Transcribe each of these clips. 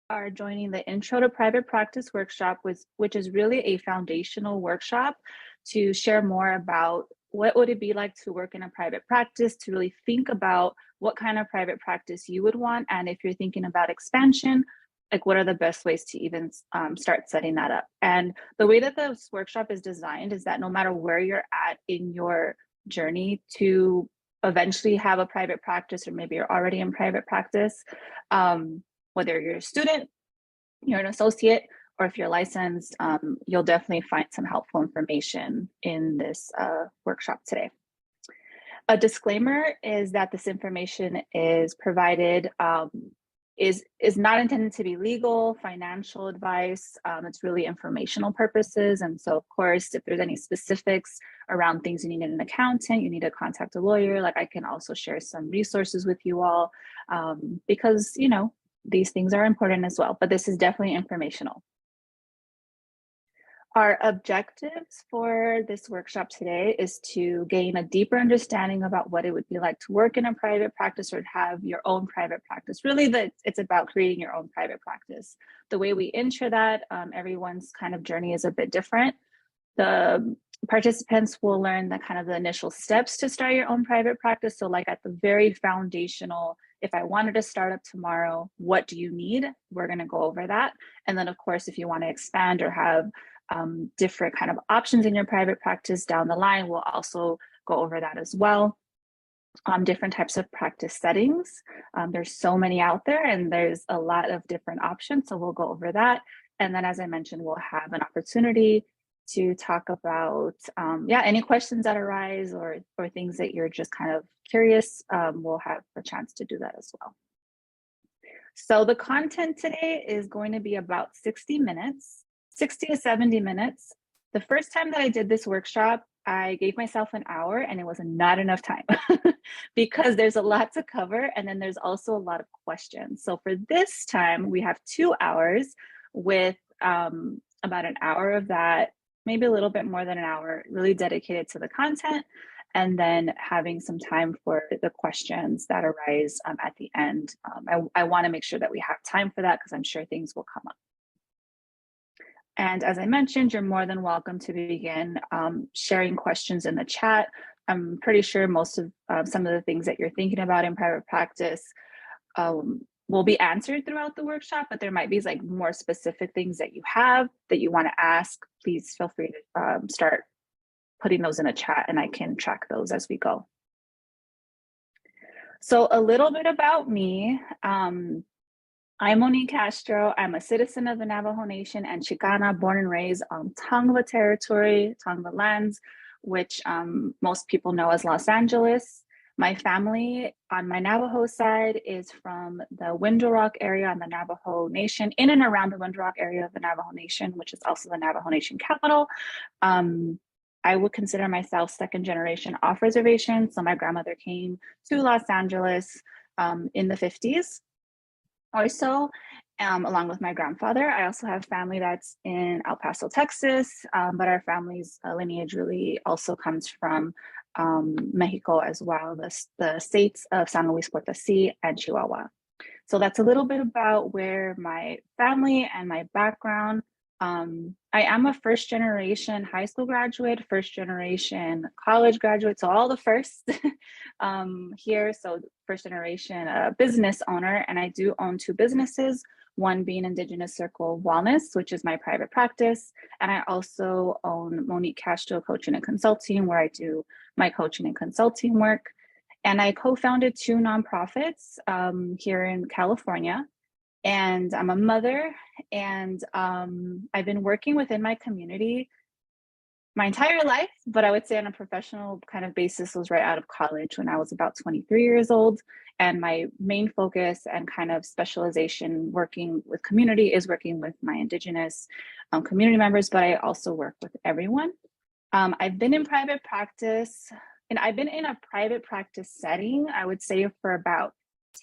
Are joining the Intro to Private Practice workshop, which is really a foundational workshop to share more about what would it be like to work in a private practice, to really think about what kind of private practice you would want. And if you're thinking about expansion, like what are the best ways to even start setting that up. And the way that this workshop is designed is that no matter where you're at in your journey to eventually have a private practice, or maybe you're already in private practice, whether you're a student, you're an associate, or if you're licensed, you'll definitely find some helpful information in this workshop today. A disclaimer is that this information is provided, is not intended to be legal, financial advice. It's really informational purposes. And so, of course, if there's any specifics around things you need an accountant, you need to contact a lawyer. Like I can also share some resources with you all because, you know, these things are important as well, but this is definitely informational. Our objectives for this workshop today is to gain a deeper understanding about what it would be like to work in a private practice or have your own private practice. Really, it's about creating your own private practice. The way we ensure that, everyone's kind of journey is a bit different. The participants will learn the kind of the initial steps to start your own private practice. So like at the very foundational, if I wanted to start up tomorrow, what do you need? We're going to go over that. And then of course, if you want to expand or have different kind of options in your private practice down the line, we'll also go over that as well. Different types of practice settings. There's so many out there and there's a lot of different options. So we'll go over that. And then as I mentioned, we'll have an opportunity to talk about any questions that arise or things that you're just kind of curious. We'll have a chance to do that as well. So the content today is going to be about 60 to 70 minutes. The first time that I did this workshop, I gave myself an hour and it was not enough time because there's a lot to cover. And then there's also a lot of questions. So for this time, we have 2 hours with about an hour of that, maybe a little bit more than an hour, really dedicated to the content, and then having some time for the questions that arise at the end. I want to make sure that we have time for that because I'm sure things will come up. And as I mentioned, you're more than welcome to begin sharing questions in the chat. I'm pretty sure most of some of the things that you're thinking about in private practice will be answered throughout the workshop, but there might be like more specific things that you have that you want to ask. Please feel free to start putting those in a chat and I can track those as we go. So a little bit about me. I'm Monique Castro. I'm a citizen of the Navajo Nation and Chicana, born and raised on Tongva territory, Tongva lands, which most people know as Los Angeles. My family on my Navajo side is from the Window Rock area on the Navajo Nation, in and around the Window Rock area of the Navajo Nation, which is also the Navajo Nation capital. I would consider myself second generation off reservation. So my grandmother came to Los Angeles in the 50s or so, along with my grandfather. I also have family that's in El Paso, Texas, but our family's lineage really also comes from Mexico as well, the states of San Luis Potosí and Chihuahua. So that's a little bit about where my family and my background. I am a first generation high school graduate, first generation college graduate, so all the firsts here. So first generation business owner, and I do own 2 businesses, one being Indigenous Circle Wellness, which is my private practice. And I also own Monique Castro Coaching and Consulting, where I do my coaching and consulting work. And I co-founded 2 nonprofits here in California. And I'm a mother, and I've been working within my community my entire life, but I would say on a professional kind of basis was right out of college when I was about 23 years old. And my main focus and kind of specialization working with community is working with my Indigenous community members, but I also work with everyone. I've been in private practice, and I've been in a private practice setting, I would say, for about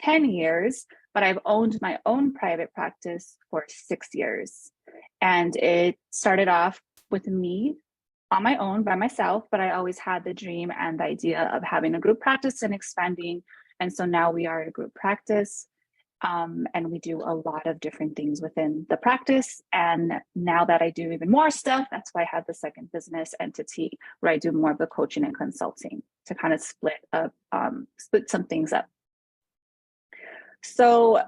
10 years, but I've owned my own private practice for 6 years. And it started off with me on my own by myself, but I always had the dream and the idea of having a group practice and expanding. And so now we are a group practice. And we do a lot of different things within the practice. And now that I do even more stuff, that's why I have the second business entity where I do more of the coaching and consulting to kind of split some things up. So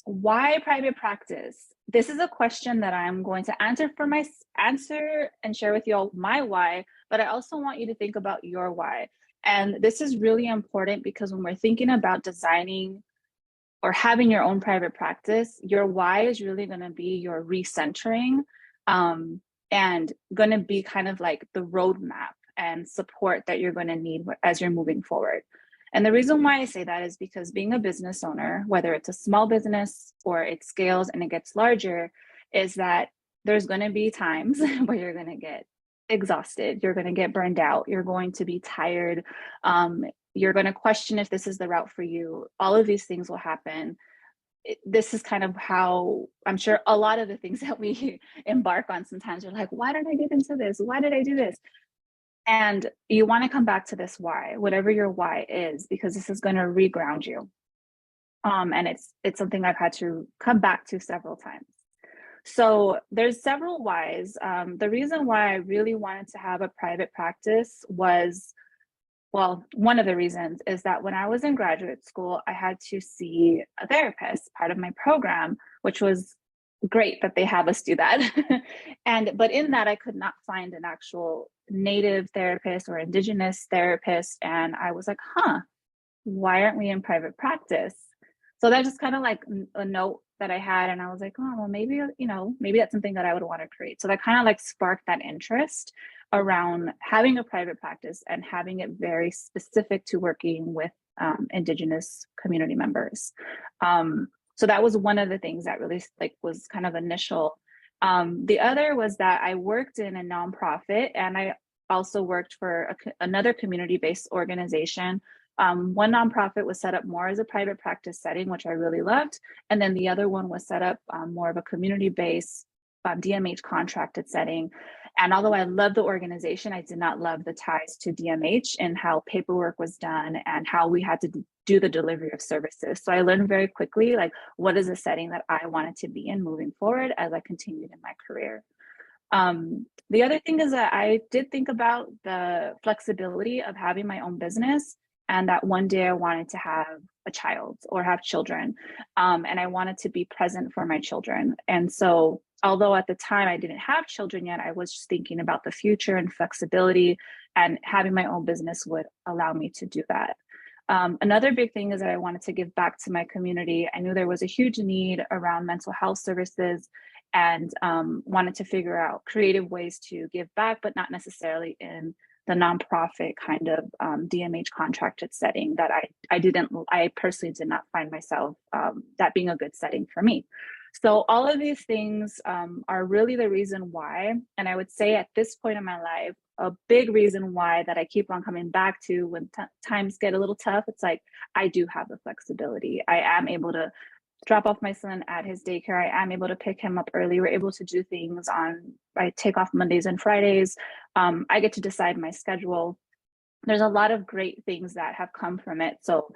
why private practice? This is a question that I'm going to answer and share with you all my why, but I also want you to think about your why. And this is really important because when we're thinking about designing or having your own private practice, your why is really going to be your recentering, and going to be kind of like the roadmap and support that you're going to need as you're moving forward. And the reason why I say that is because being a business owner, whether it's a small business or it scales and it gets larger, is that there's going to be times where you're going to get exhausted, you're going to get burned out, you're going to be tired, you're going to question if this is the route for you. All of these things will happen. This is kind of how I'm sure a lot of the things that we embark on sometimes are like, why did I get into this? Why did I do this? And you want to come back to this why, whatever your why is, because this is going to reground you. And it's something I've had to come back to several times. So there's several whys. The reason why I really wanted to have a private practice was, well, one of the reasons is that when I was in graduate school, I had to see a therapist, part of my program, which was great that they have us do that. But in that, I could not find an actual native therapist or indigenous therapist. And I was like, why aren't we in private practice? So that's just kind of like a note that I had. And I was like, oh, well, maybe that's something that I would want to create. So that kind of like sparked that interest around having a private practice and having it very specific to working with indigenous community members. So that was one of the things that really was kind of initial. The other was that I worked in a nonprofit, and I also worked for another community-based organization. One nonprofit was set up more as a private practice setting, which I really loved. And then the other one was set up more of a community-based DMH contracted setting. And although I loved the organization, I did not love the ties to DMH and how paperwork was done and how we had to do the delivery of services. So I learned very quickly, like, what is a setting that I wanted to be in moving forward as I continued in my career. The other thing is that I did think about the flexibility of having my own business, and that one day I wanted to have a child or have children, and I wanted to be present for my children. And so although at the time I didn't have children yet, I was just thinking about the future and flexibility, and having my own business would allow me to do that. Another big thing is that I wanted to give back to my community. I knew there was a huge need around mental health services, and wanted to figure out creative ways to give back, but not necessarily in the nonprofit kind of DMH contracted setting that I personally did not find myself that being a good setting for me. So all of these things are really the reason why. And I would say at this point in my life, a big reason why that I keep on coming back to when times get a little tough, it's like, I do have the flexibility. I am able to drop off my son at his daycare. I am able to pick him up early. We're able to do things I take off Mondays and Fridays. I get to decide my schedule. There's a lot of great things that have come from it. So,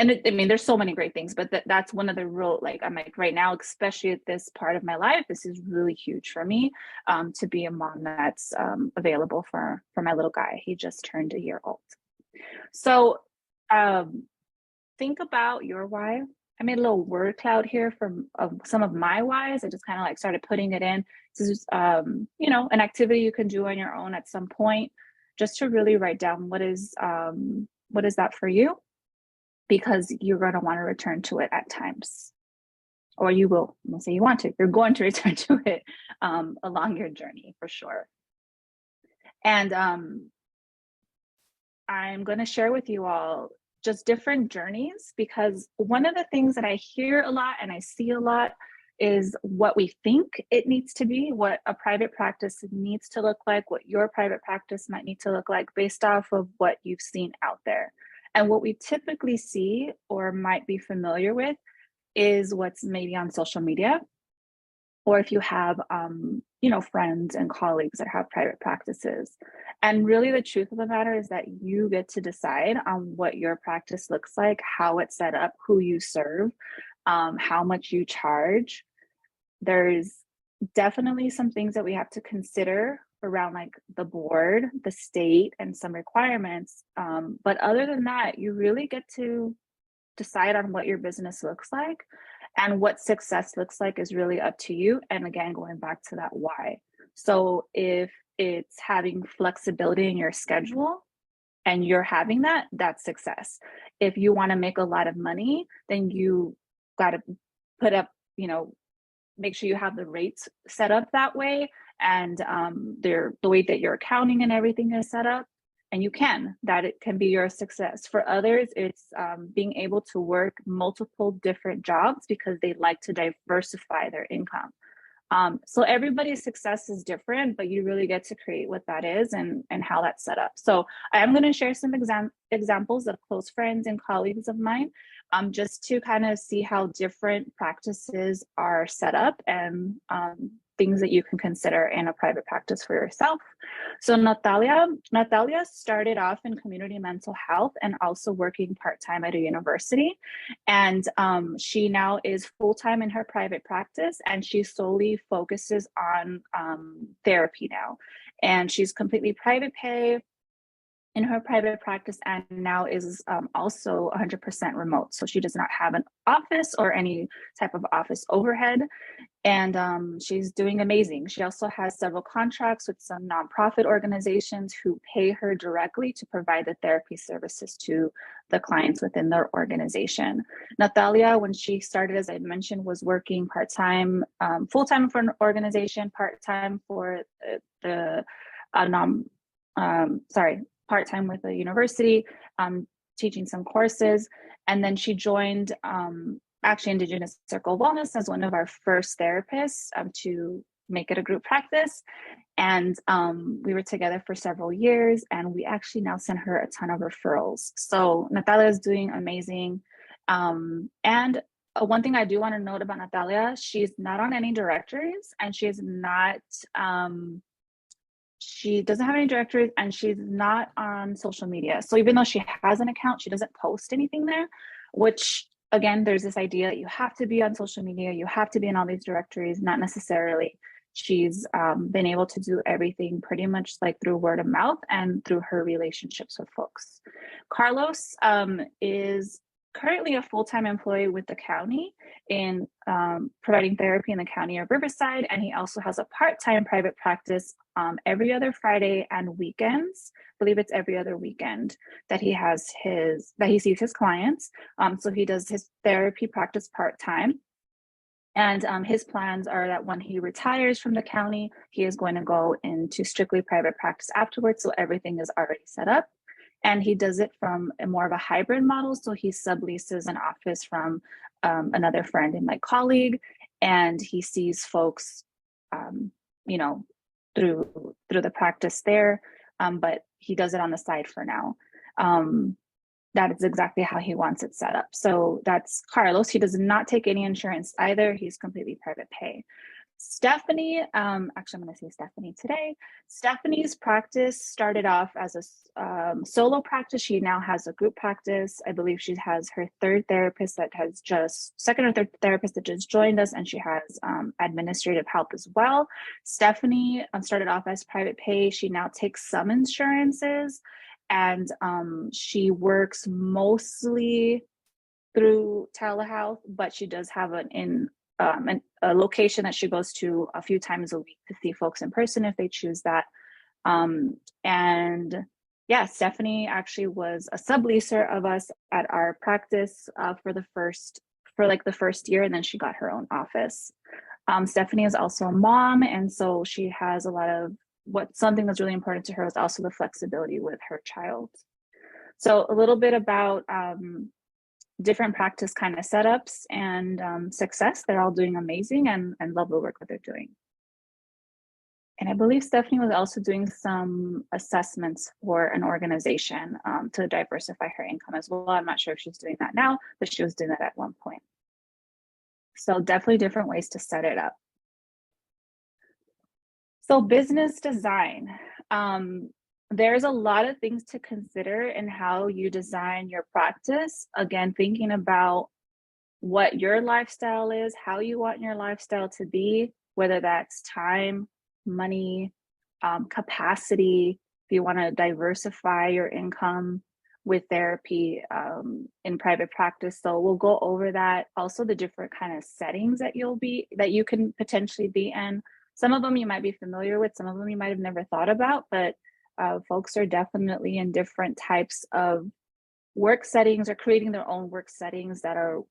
there's so many great things, but that's one of the real, I'm like right now, especially at this part of my life, this is really huge for me, to be a mom that's available for my little guy. He just turned a year old. So, think about your why. I made a little word cloud here of some of my whys. I just kind of started putting it in. This is, an activity you can do on your own at some point, just to really write down what is that for you, because you're going to want to return to it at times, or you will. Let's say you want to. You're going to return to it along your journey for sure. And I'm going to share with you all just different journeys, because one of the things that I hear a lot and I see a lot is what we think it needs to be, what a private practice needs to look like, what your private practice might need to look like based off of what you've seen out there. And what we typically see or might be familiar with is what's maybe on social media or if you have, you know, friends and colleagues that have private practices. And really the truth of the matter is that you get to decide on what your practice looks like, how it's set up, who you serve, how much you charge. There's definitely some things that we have to consider around like the board, the state, and some requirements. But other than that, you really get to decide on what your business looks like, and what success looks like is really up to you. And again, going back to that why. So if it's having flexibility in your schedule and you're having that, that's success. If you want to make a lot of money, then you got to put up, you know, make sure you have the rates set up that way, and the way that your accounting and everything is set up, and you can, that it can be your success. For others, it's being able to work multiple different jobs because they like to diversify their income. So everybody's success is different, but you really get to create what that is and how that's set up. So I am going to share some examples of close friends and colleagues of mine, just to kind of see how different practices are set up, and things that you can consider in a private practice for yourself. So Natalia started off in community mental health and also working part-time at a university. And she now is full-time in her private practice, and she solely focuses on therapy now. And she's completely private pay in her private practice, and now is also 100% remote. So she does not have an office or any type of office overhead. And she's doing amazing. She also has several contracts with some nonprofit organizations who pay her directly to provide the therapy services to the clients within their organization. Natalia, when she started, as I mentioned, was working part-time, full-time for an organization, part-time for part-time with a university, teaching some courses. And then she joined actually Indigenous Circle Wellness as one of our first therapists to make it a group practice. And we were together for several years, and we actually now send her a ton of referrals. So Natalia is doing amazing. And one thing I do want to note about Natalia, she's not on any directories, and she doesn't have any directories, and she's not on social media. So even though she has an account, she doesn't post anything there, which again, there's this idea that you have to be on social media, you have to be in all these directories. Not necessarily. She's been able to do everything pretty much like through word of mouth and through her relationships with folks. Carlos is currently a full-time employee with the county in providing therapy in the county of Riverside, and he also has a part-time private practice every other Friday and weekends. I believe it's every other weekend that he sees his clients. So he does his therapy practice part-time. And his plans are that when he retires from the county, he is going to go into strictly private practice afterwards. So everything is already set up. And he does it from more of a hybrid model. So he subleases an office from another friend and my colleague, and he sees folks, you know, through the practice there. But he does it on the side for now. That is exactly how he wants it set up. So that's Carlos. He does not take any insurance either. He's completely private pay. Stephanie, actually I'm going to say Stephanie today. Stephanie's practice started off as a solo practice. She now has a group practice. I believe she has her second or third therapist that just joined us, and she has administrative help as well. Stephanie started off as private pay. She now takes some insurances, and she works mostly through telehealth, but she does have a location that she goes to a few times a week to see folks in person if they choose that. And yeah, Stephanie actually was a subleaser of us at our practice for the first year, and then she got her own office. Stephanie is also a mom, and so she has a lot of something that's really important to her is also the flexibility with her child. So a little bit about different practice kind of setups and success. They're all doing amazing and love the work that they're doing. And I believe Stephanie was also doing some assessments for an organization to diversify her income as well. I'm not sure if she's doing that now, but she was doing that at one point. So definitely different ways to set it up. So business design, there's a lot of things to consider in how you design your practice. Again, thinking about what your lifestyle is, how you want your lifestyle to be, whether that's time, money, capacity, if you want to diversify your income with therapy in private practice. So we'll go over that. Also the different kind of settings that you can potentially be in. Some of them you might be familiar with, some of them you might have never thought about, but folks are definitely in different types of work settings or creating their own work settings that are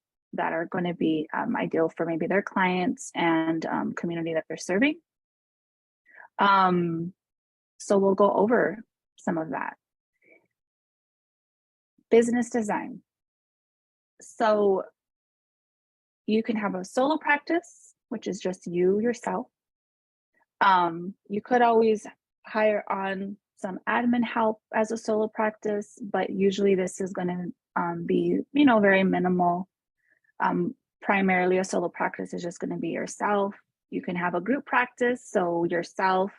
going to be ideal for maybe their clients and community that they're serving. So we'll go over some of that. Business design. So you can have a solo practice, which is just you yourself. You could always hire on some admin help as a solo practice, but usually this is going to be, very minimal. Primarily a solo practice is just going to be yourself. You can have a group practice, so yourself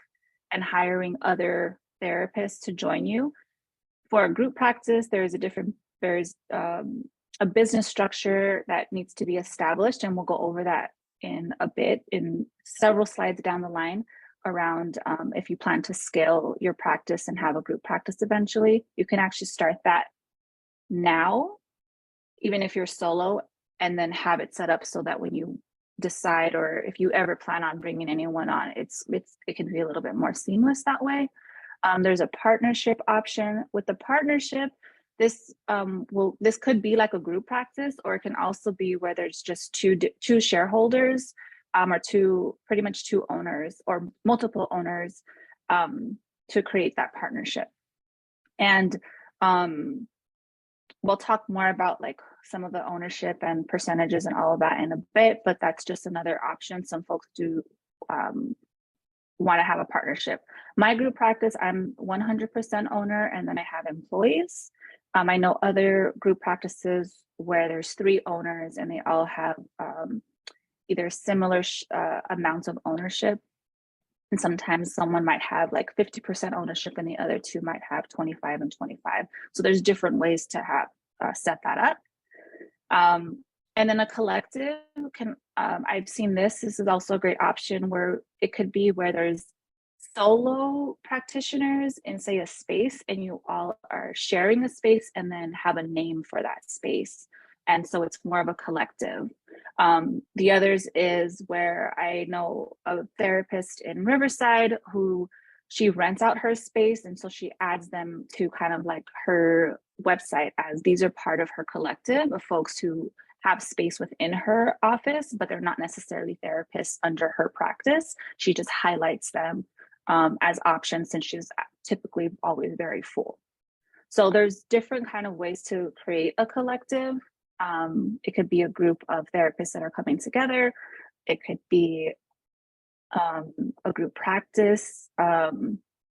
and hiring other therapists to join you. For a group practice, there's a business structure that needs to be established, and we'll go over that in a bit in several slides down the line around if you plan to scale your practice and have a group practice eventually. You can actually start that now, even if you're solo, and then have it set up so that when you decide, or if you ever plan on bringing anyone on, it can be a little bit more seamless that way. There's a partnership option. With the partnership, this could be like a group practice, or it can also be where there's just two shareholders, or pretty much two owners or multiple owners to create that partnership. And we'll talk more about like some of the ownership and percentages and all of that in a bit, but that's just another option. Some folks do want to have a partnership. My group practice, I'm 100% owner, and then I have employees. I know other group practices where there's 3 owners and they all have either similar amounts of ownership. And sometimes someone might have like 50% ownership and the other 2 might have 25 and 25. So there's different ways to have set that up. And then a collective I've seen this is also a great option where it could be where there's solo practitioners in, say, a space, and you all are sharing the space and then have a name for that space. And so it's more of a collective. The others is where I know a therapist in Riverside who she rents out her space, and so she adds them to kind of like her website as these are part of her collective of folks who have space within her office, but they're not necessarily therapists under her practice. She just highlights them as options since she's typically always very full. So there's different kind of ways to create a collective. It could be a group of therapists that are coming together. It could be a group practice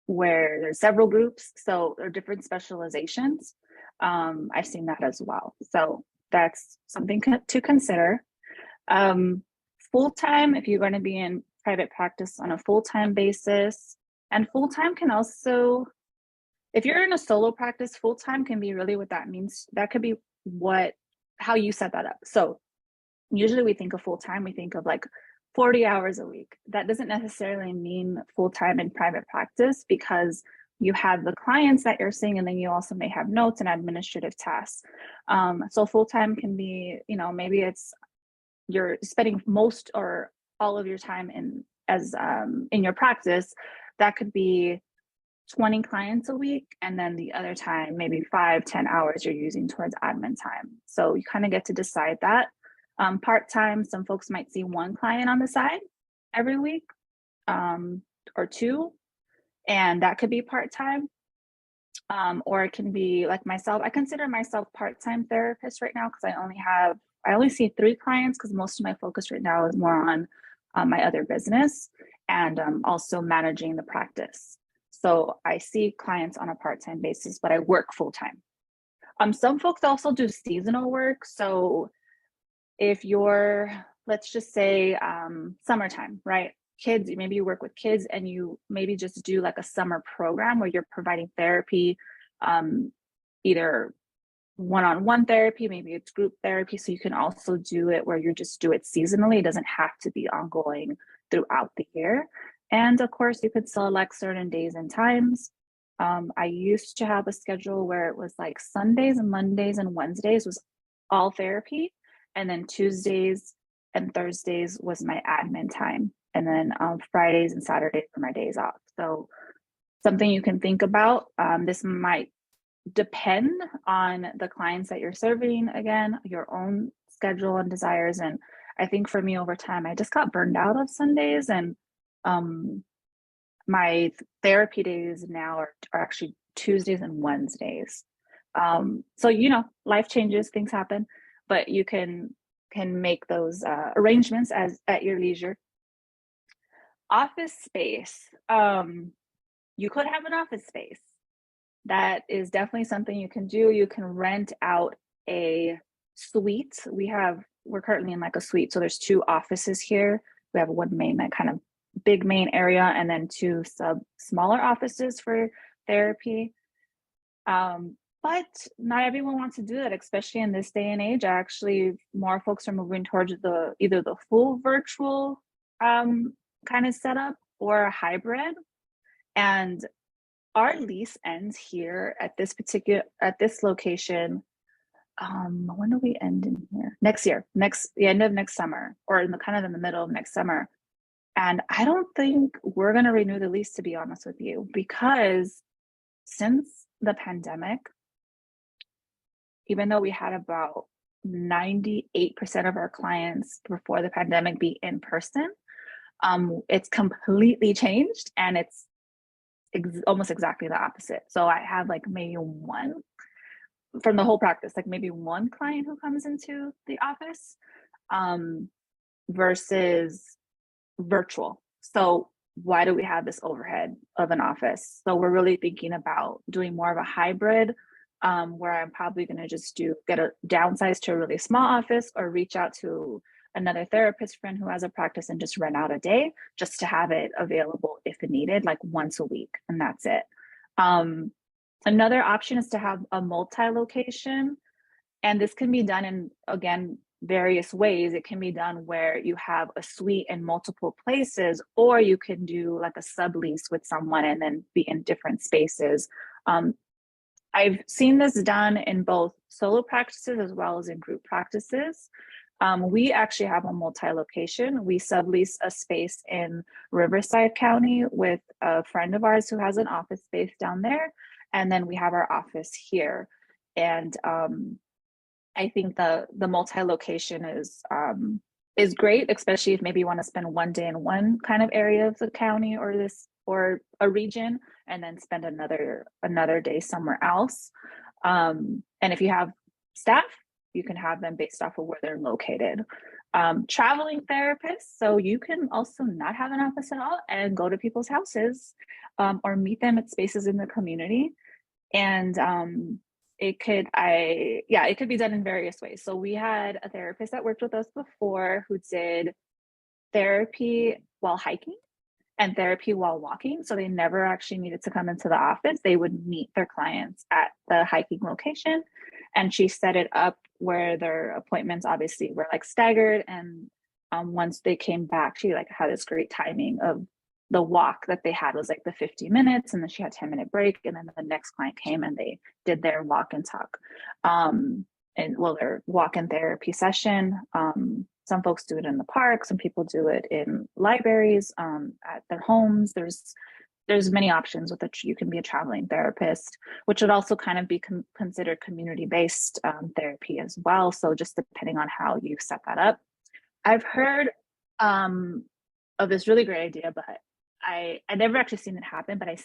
where there's several groups. So there are different specializations. I've seen that as well. So that's something to consider. Full-time, if you're going to be in private practice on a full-time basis, and full-time can also, if you're in a solo practice, full-time can be really what that means. That could be how you set that up. So usually we think of full-time, we think of like 40 hours a week. That doesn't necessarily mean full-time in private practice, because you have the clients that you're seeing, and then you also may have notes and administrative tasks. So full-time can be, maybe you're spending most or all of your time in your practice. That could be 20 clients a week, and then the other time, maybe 5-10 hours you're using towards admin time. So you kind of get to decide that. Part-time, some folks might see 1 client on the side every week, or 2. And that could be part-time, or it can be like myself. I consider myself part-time therapist right now because I only see 3 clients, because most of my focus right now is more on my other business and also managing the practice. So I see clients on a part-time basis, but I work full-time. Some folks also do seasonal work. So if let's just say summertime, right? kids, maybe you work with kids and you maybe just do like a summer program where you're providing therapy, either one-on-one therapy, maybe it's group therapy. So you can also do it where you just do it seasonally. It doesn't have to be ongoing throughout the year. And of course, you could select certain days and times. I used to have a schedule where it was like Sundays and Mondays and Wednesdays was all therapy. And then Tuesdays and Thursdays was my admin time. And then Fridays and Saturdays were my days off. So something you can think about. This might depend on the clients that you're serving, again, your own schedule and desires. And I think for me over time, I just got burned out of Sundays, and my therapy days now are actually Tuesdays and Wednesdays. So, you know, life changes, things happen, but you can make those arrangements as at your leisure. Office space. You could have an office space. That is definitely something you can do. You can rent out a suite. We're currently in like a suite. So there's 2 offices here. We have one main, like kind of big main area, and then 2 smaller offices for therapy. But not everyone wants to do that, especially in this day and age. Actually, more folks are moving towards either the full virtual kind of setup or a hybrid. And our lease ends here at this location. When do we end in here? Next year, the end of next summer, or in the middle of next summer. And I don't think we're going to renew the lease, to be honest with you, because since the pandemic, even though we had about 98% of our clients before the pandemic be in person, it's completely changed, and it's almost exactly the opposite. So I have like maybe one from the whole practice, like maybe one client who comes into the office versus virtual. So why do we have this overhead of an office? So we're really thinking about doing more of a hybrid, where I'm probably going to just get a downsize to a really small office, or reach out to another therapist friend who has a practice and just rent out a day just to have it available if needed, like once a week, and that's it. Another option is to have a multi-location, and this can be done in, again, various ways. It can be done where you have a suite in multiple places, or you can do like a sublease with someone and then be in different spaces. I've seen this done in both solo practices as well as in group practices. We actually have a multi-location. We sublease a space in Riverside County with a friend of ours who has an office space down there. And then we have our office here. And I think the multi-location is great, especially if maybe you want to spend one day in one kind of area of the county or a region, and then spend another day somewhere else. And if you have staff, you can have them based off of where they're located. Traveling therapists, so you can also not have an office at all and go to people's houses, or meet them at spaces in the community. And it could be done in various ways. So we had a therapist that worked with us before who did therapy while hiking and therapy while walking. So they never actually needed to come into the office. They would meet their clients at the hiking location, and she set it up where their appointments obviously were like staggered. And once they came back, she like had this great timing of the walk that they had was like the 50 minutes, and then she had 10-minute break, and then the next client came and they did their walk and talk, their walk and therapy session. Some folks do it in the park, some people do it in libraries, at their homes. There's many options with which you can be a traveling therapist, which would also kind of be considered community-based therapy as well. So just depending on how you set that up. I've heard of this really great idea, but I never actually seen it happen, but I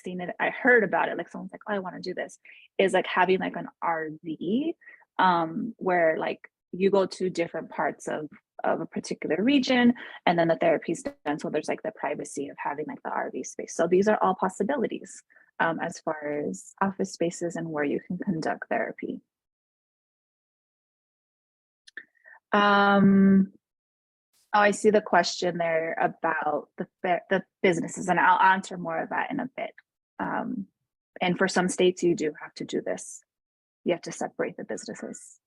heard about it. Like someone's like, oh, I want to do this, is like having like an RV, where like you go to different parts of a particular region, and then the therapy's done. So there's like the privacy of having like the RV space. So these are all possibilities as far as office spaces and where you can conduct therapy. Oh, I see the question there about the businesses, and I'll answer more of that in a bit. Um, and for some states, you do have to do this. You have to separate the businesses.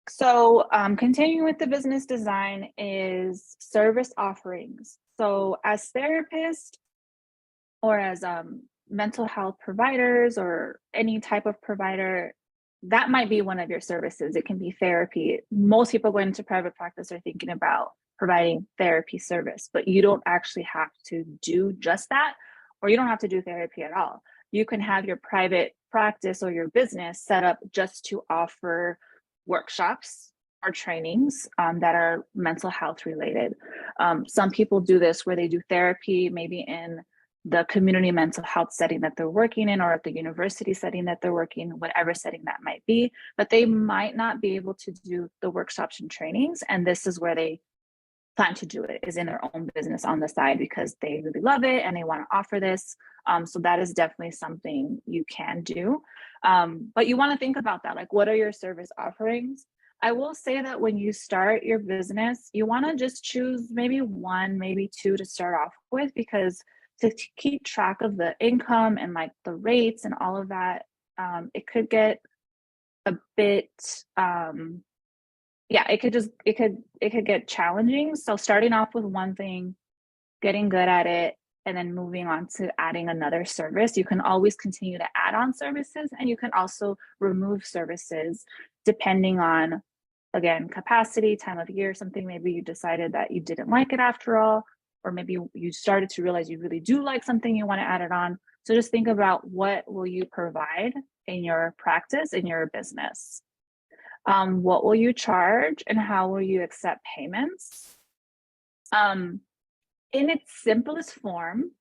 So, continuing with the business design is service offerings. So, as therapists or as mental health providers or any type of provider, that might be one of your services. It can be therapy. Most people going into private practice are thinking about providing therapy service, but you don't actually have to do just that, or you don't have to do therapy at all. You can have your private practice or your business set up just to offer workshops or trainings that are mental health related. Some people do this where they do therapy maybe in the community mental health setting that they're working in, or at the university setting that they're working, whatever setting that might be, but they might not be able to do the workshops and trainings. And this is where they plan to do it, is in their own business on the side because they really love it and they want to offer this. So that is definitely something you can do. But you want to think about that. Like, what are your service offerings? I will say that when you start your business, you want to just choose maybe one, maybe two to start off with, because to keep track of the income and like the rates and all of that, it could get a bit, yeah, it could get challenging. So starting off with one thing, getting good at it, and then moving on to adding another service. You can always continue to add on services, and you can also remove services depending on, again, capacity, time of year, something maybe you decided that you didn't like it after all, or maybe you started to realize you really do like something, you want to add it on. So just think about what will you provide in your practice, in your business. What will you charge and how will you accept payments? In its simplest form,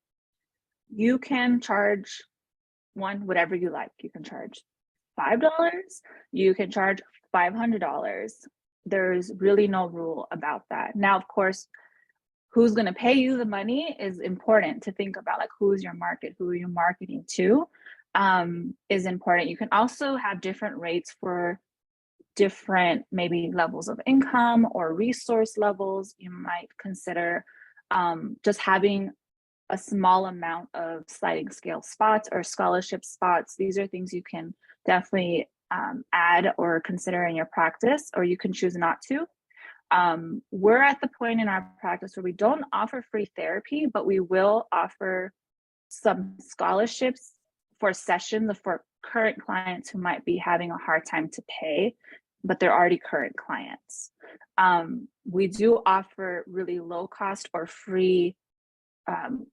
you can charge whatever you like. You can charge $5, you can charge $500. There's really no rule about that. Now, of course, who's going to pay you the money is important to think about. Like, who's your market, who are you marketing to, is important. You can also have different rates for different maybe levels of income or resource levels. You might consider just having a small amount of sliding scale spots or scholarship spots. These are things you can definitely add or consider in your practice, or you can choose not to. We're at the point in our practice where we don't offer free therapy, but we will offer some scholarships for sessions for current clients who might be having a hard time to pay, but they're already current clients. We do offer really low cost or free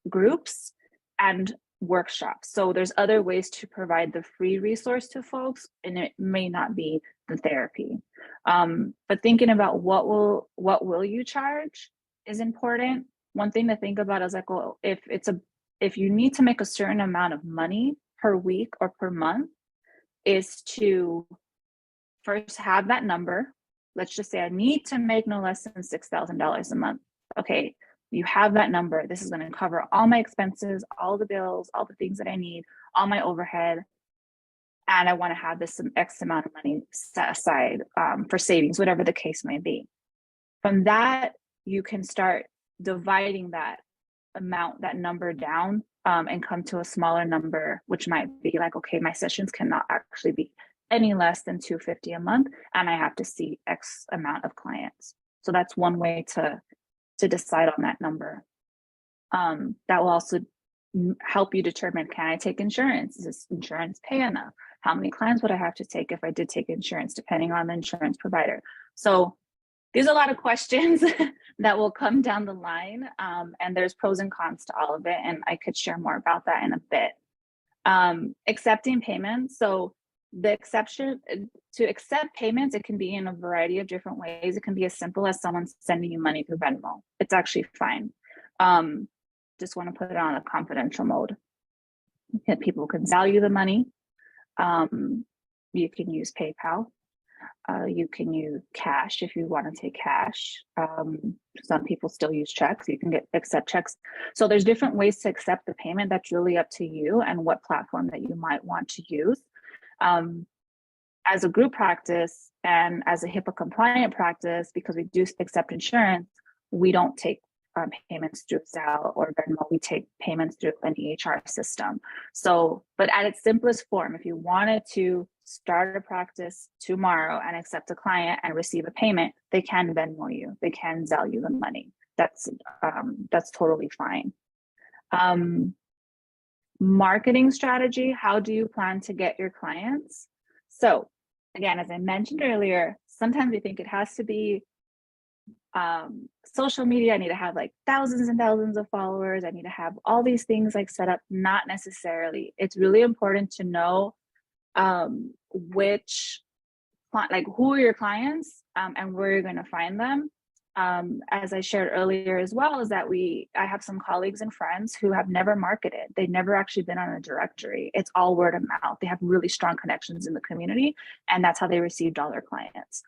groups and workshops. So there's other ways to provide the free resource to folks, and it may not be the therapy. But thinking about what will you charge is important. One thing to think about is like, well, if you need to make a certain amount of money per week or per month, is to first have that number. Let's just say I need to make no less than $6,000 a month. Okay, you have that number. This is going to cover all my expenses, all the bills, all the things that I need, all my overhead. And I want to have this X amount of money set aside for savings, whatever the case may be. From that, you can start dividing that amount, that number down, and come to a smaller number, which might be like, okay, my sessions cannot actually be any less than $250 a month, and I have to see X amount of clients. So that's one way to decide on that number. That will also help you determine, can I take insurance? Is this insurance pay enough? How many clients would I have to take if I did take insurance, depending on the insurance provider? So there's a lot of questions that will come down the line, and there's pros and cons to all of it, and I could share more about that in a bit. Accepting payments. So the exception to accept payments, it can be in a variety of different ways. It can be as simple as someone sending you money through Venmo. It's actually fine. Just want to put it on a confidential mode. People can value the money. You can use PayPal. You can use cash if you want to take cash. Some people still use checks. You can accept checks. So there's different ways to accept the payment. That's really up to you and what platform that you might want to use. as a group practice and as a HIPAA compliant practice, because we do accept insurance, we don't take payments through Zelle or Venmo. We take payments through an EHR system. So, but at its simplest form, if you wanted to start a practice tomorrow and accept a client and receive a payment, they can Venmo you. They can Zelle you the money. That's totally fine. Marketing strategy. How do you plan to get your clients? So again, as I mentioned earlier, sometimes we think it has to be social media. I need to have like thousands and thousands of followers. I need to have all these things like set up. Not necessarily. It's really important to know which, like, who are your clients and where you're going to find them. As I shared earlier as well, is that I have some colleagues and friends who have never marketed. They've never actually been on a directory. It's all word of mouth. They have really strong connections in the community, and that's how they received all their clients.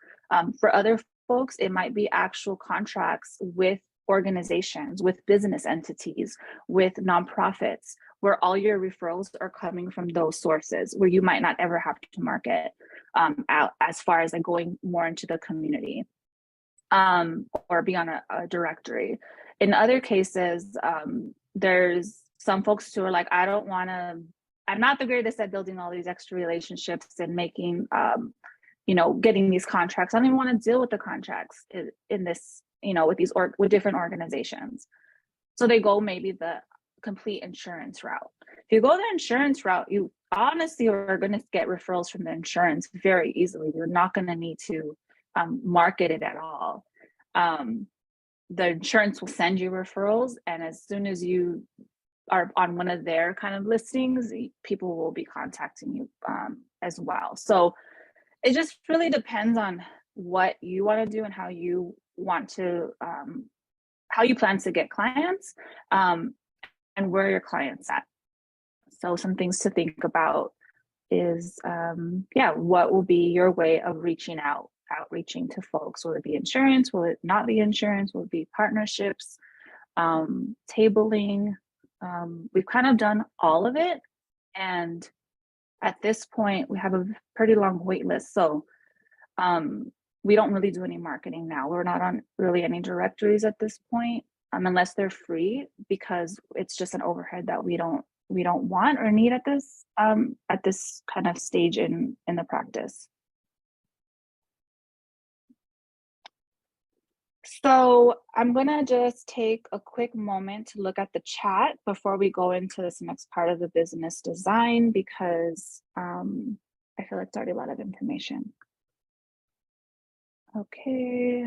For other folks, it might be actual contracts with organizations, with business entities, with nonprofits, where all your referrals are coming from those sources, where you might not ever have to market out as far as like going more into the community. Or be on a directory. In other cases, there's some folks who are like, I'm not the greatest at building all these extra relationships and making, getting these contracts. I don't even want to deal with the contracts in this, with different organizations. So they go maybe the complete insurance route. If you go the insurance route, you honestly are going to get referrals from the insurance very easily. You're not going to need to market it at all. The insurance will send you referrals, and as soon as you are on one of their kind of listings, people will be contacting you as well. So it just really depends on what you want to do and how you want to, how you plan to get clients and where your clients at. So some things to think about is, what will be your way of outreaching to folks? Will it be insurance? Will it not be insurance? Will it be partnerships? Tabling? We've kind of done all of it. And at this point, we have a pretty long wait list. So we don't really do any marketing now. We're not on really any directories at this point, unless they're free, because it's just an overhead that we don't want or need at this kind of stage in the practice. So I'm gonna just take a quick moment to look at the chat before we go into this next part of the business design, because I feel like it's already a lot of information. Okay.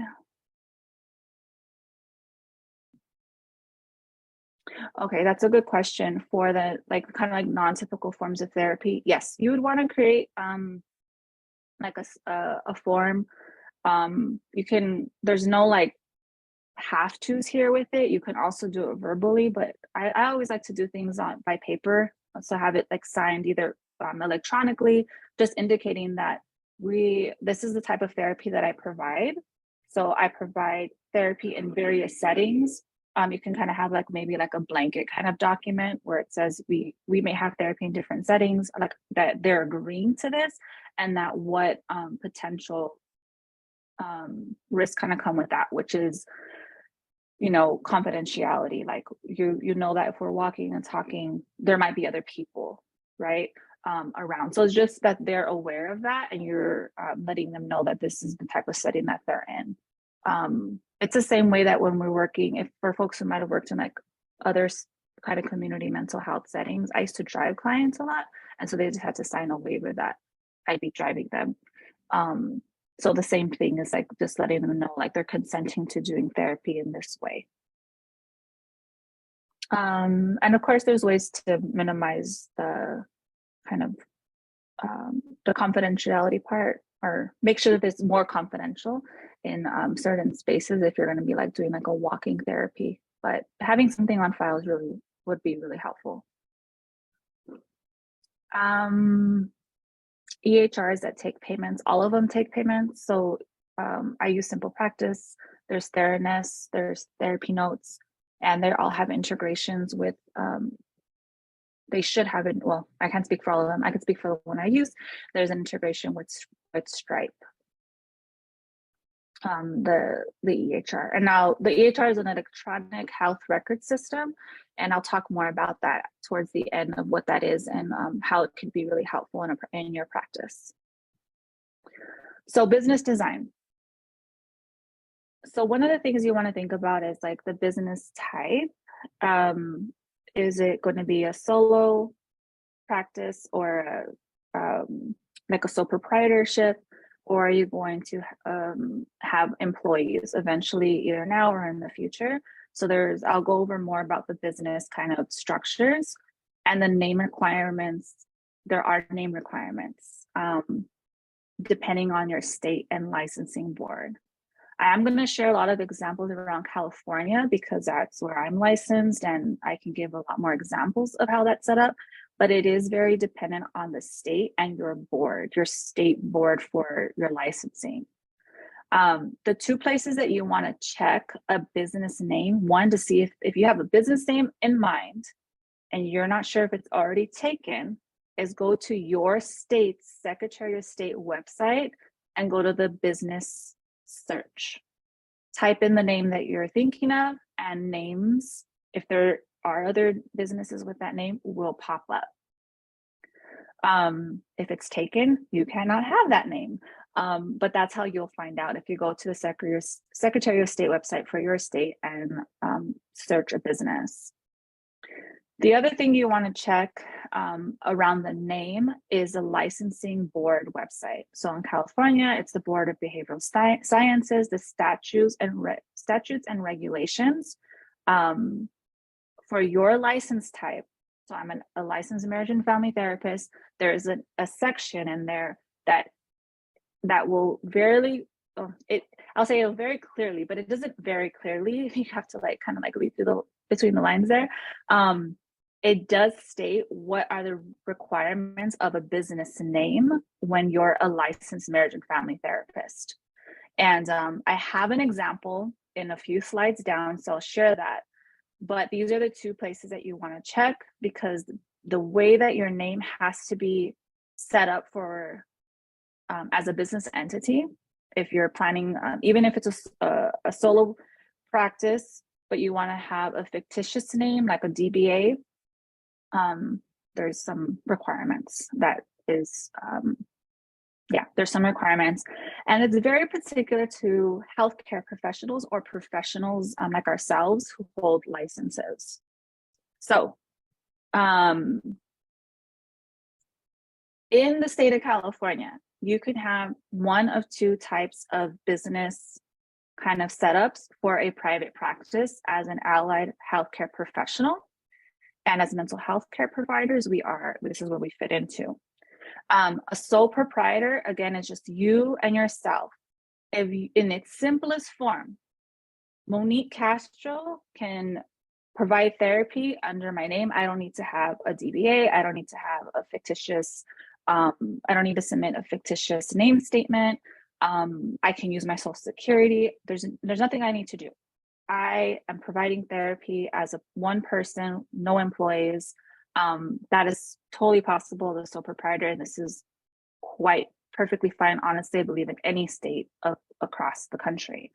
Okay, that's a good question for the kind of like non-typical forms of therapy. Yes, you would want to create like a form. There's no like have to's here with it. You can also do it verbally, but I always like to do things by paper. So have it like signed either electronically, just indicating that this is the type of therapy that I provide. So I provide therapy in various settings. You can kind of have like maybe like a blanket kind of document where it says we may have therapy in different settings, like that they're agreeing to this, and that what potential risks kind of come with that, which is, confidentiality. Like you know that if we're walking and talking, there might be other people, right, around. So it's just that they're aware of that, and you're letting them know that this is the type of setting that they're in. It's the same way that when we're working, if for folks who might have worked in like other kind of community mental health settings, I used to drive clients a lot, and so they just had to sign a waiver that I'd be driving them. So the same thing is like just letting them know like they're consenting to doing therapy in this way. And of course, there's ways to minimize the kind of the confidentiality part, or make sure that it's more confidential in certain spaces if you're going to be like doing like a walking therapy. But having something on file would be really helpful. EHRs that take payments, all of them take payments. So I use Simple Practice, there's Theranos, there's Therapy Notes, and they all have integrations with, they should have it. Well, I can't speak for all of them. I can speak for the one I use. There's an integration with it's Stripe, the EHR. And now the EHR is an electronic health record system, and I'll talk more about that towards the end of what that is and how it can be really helpful in your practice. So business design. So one of the things you want to think about is like the business type. Is it going to be a solo practice or like a sole proprietorship, or are you going to have employees eventually, either now or in the future? So I'll go over more about the business kind of structures and the name requirements. There are name requirements depending on your state and licensing board. I am going to share a lot of examples around California because that's where I'm licensed, and I can give a lot more examples of how that's set up, but it is very dependent on the state and your board, your state board for your licensing. The two places that you want to check a business name, one, to see if you have a business name in mind and you're not sure if it's already taken, is go to your state's Secretary of State website and go to the business search. Type in the name that you're thinking of, and names, if there are other businesses with that name, will pop up. If it's taken, you cannot have that name. But that's how you'll find out if you go to the Secretary of State website for your state and search a business. The other thing you want to check around the name is a licensing board website. So in California, it's the Board of Behavioral Sciences, the statutes and regulations for your license type. So I'm a licensed marriage and family therapist. There is a section in there that will I'll say it very clearly, but it doesn't very clearly. You have to like kind of like read through between the lines there. It does state what are the requirements of a business name when you're a licensed marriage and family therapist. And I have an example in a few slides down, so I'll share that. But these are the two places that you want to check, because the way that your name has to be set up for as a business entity, if you're planning, even if it's a solo practice, but you want to have a fictitious name like a DBA, there's some requirements there's some requirements, and it's very particular to healthcare professionals or professionals like ourselves who hold licenses. So in the state of California, you can have one of two types of business kind of setups for a private practice as an allied healthcare professional. And as mental health care providers, this is where we fit into. A sole proprietor, again, is just you and yourself. In its simplest form, Monique Castro can provide therapy under my name. I don't need to have a DBA. I don't need to have a fictitious, I don't need to submit a fictitious name statement. I can use my social security. There's nothing I need to do. I am providing therapy as one person, no employees. That is totally possible as a sole proprietor, and this is quite perfectly fine, honestly, I believe, in any state across the country.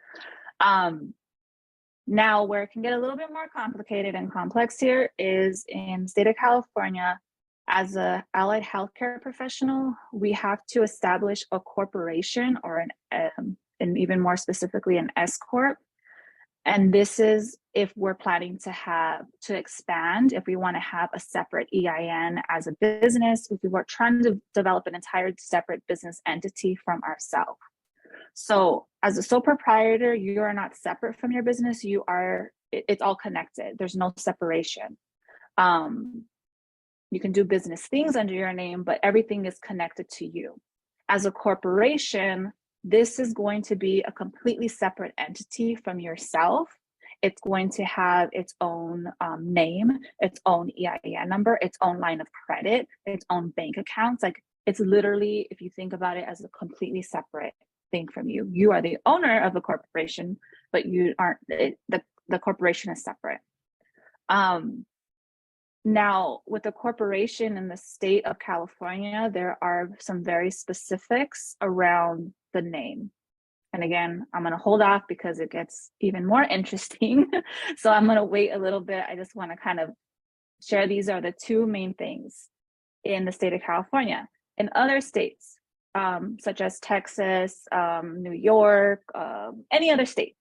Now, where it can get a little bit more complicated and complex here is in the state of California. As an allied healthcare professional, we have to establish a corporation or and even more specifically an S Corp. And this is if we're planning to expand, if we want to have a separate EIN as a business, if we were trying to develop an entire separate business entity from ourselves. So as a sole proprietor, you are not separate from your business. It's all connected. There's no separation. You can do business things under your name, but everything is connected to you. As a corporation, this is going to be a completely separate entity from yourself. It's going to have its own name, its own EIN number, its own line of credit, its own bank accounts. Like, it's literally, if you think about it, as a completely separate thing from you. You are the owner of the corporation, but you aren't. The corporation is separate. Now, with a corporation in the state of California, there are some very specifics around the name. And again, I'm going to hold off because it gets even more interesting. So I'm going to wait a little bit. I just want to kind of share these are the two main things in the state of California. In other states, such as Texas, New York, any other state,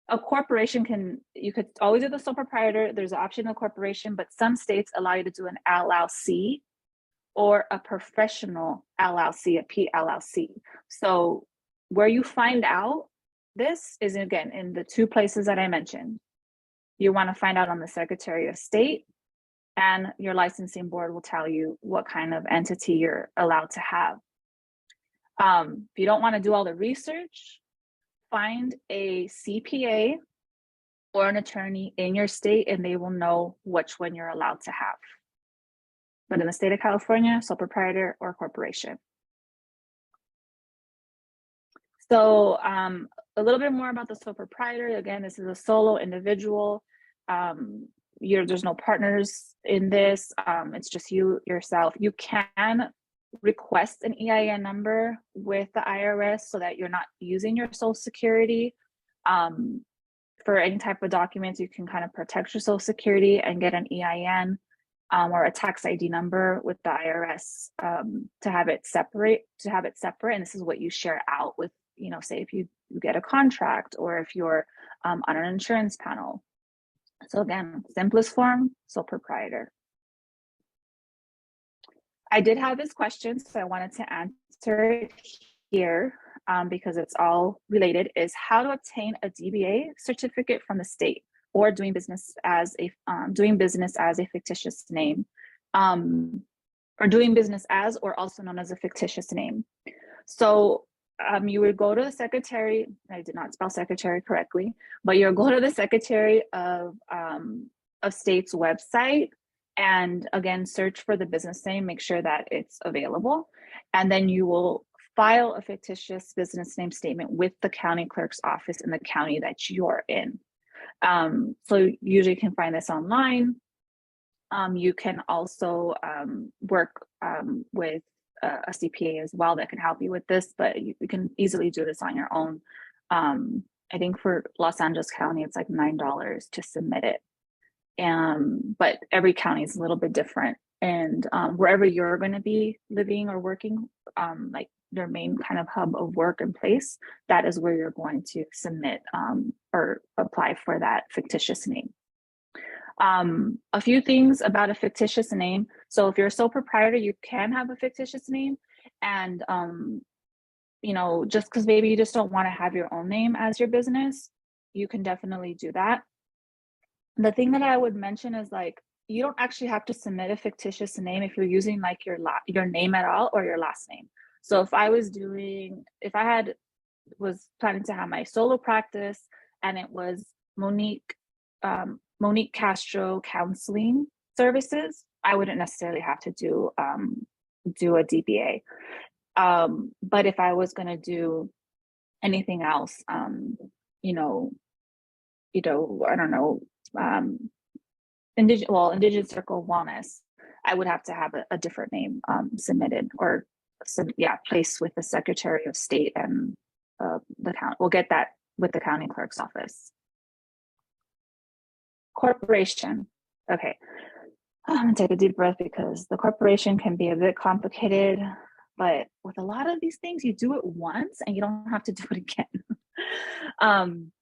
a corporation you could always do the sole proprietor. There's an option of corporation, but some states allow you to do an LLC or a professional LLC, a PLLC. So where you find out this is, again, in the two places that I mentioned. You want to find out on the Secretary of State, and your licensing board will tell you what kind of entity you're allowed to have. If you don't want to do all the research, find a CPA or an attorney in your state, and they will know which one you're allowed to have. But in the state of California, sole proprietor or corporation. So a little bit more about the sole proprietor. Again, this is a solo individual. There's no partners in this. It's just you, yourself. You can request an EIN number with the IRS so that you're not using your Social Security for any type of documents. You can kind of protect your Social Security and get an EIN or a tax ID number with the IRS to have it separate. And this is what you share out with, say if you get a contract or if you're on an insurance panel. So again, simplest form, sole proprietor. I did have this question, so I wanted to answer it here because it's all related, is how to obtain a DBA certificate from the state or doing business as a fictitious name, or doing business as, or also known as a fictitious name. So you would go to the Secretary, I did not spell secretary correctly, but you'll go to the Secretary of State's website, and again, search for the business name, make sure that it's available. And then you will file a fictitious business name statement with the county clerk's office in the county that you're in. So usually you can find this online. You can also work with a CPA as well that can help you with this, but you can easily do this on your own. I think for Los Angeles County, it's like $9 to submit it. But every county is a little bit different. And wherever you're going to be living or working, like your main kind of hub of work and place, that is where you're going to submit or apply for that fictitious name. A few things about a fictitious name. So if you're a sole proprietor, you can have a fictitious name. And, just because maybe you just don't want to have your own name as your business, you can definitely do that. The thing that I would mention is you don't actually have to submit a fictitious name if you're using your name at all or your last name. So if I was planning to have my solo practice and it was Monique Castro Counseling Services, I wouldn't necessarily have to do a DBA. But if I was going to do anything else, I don't know, Indigenous Circle Wellness, I would have to have a different name submitted or placed with the Secretary of State and the county. We'll get that with the county clerk's office. Corporation. Okay, I'm gonna take a deep breath because the corporation can be a bit complicated, but with a lot of these things, you do it once and you don't have to do it again.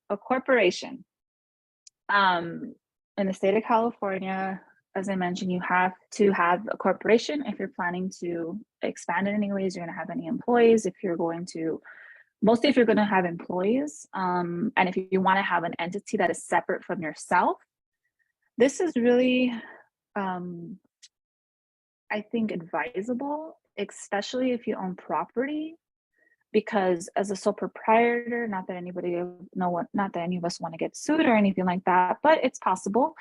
A corporation. In the state of California, as I mentioned, you have to have a corporation if you're planning to expand in any ways. You're going to have any employees. Mostly if you're going to have employees, and if you want to have an entity that is separate from yourself, this is really, I think, advisable, especially if you own property. Because as a sole proprietor, not that any of us want to get sued or anything like that, but it's possible.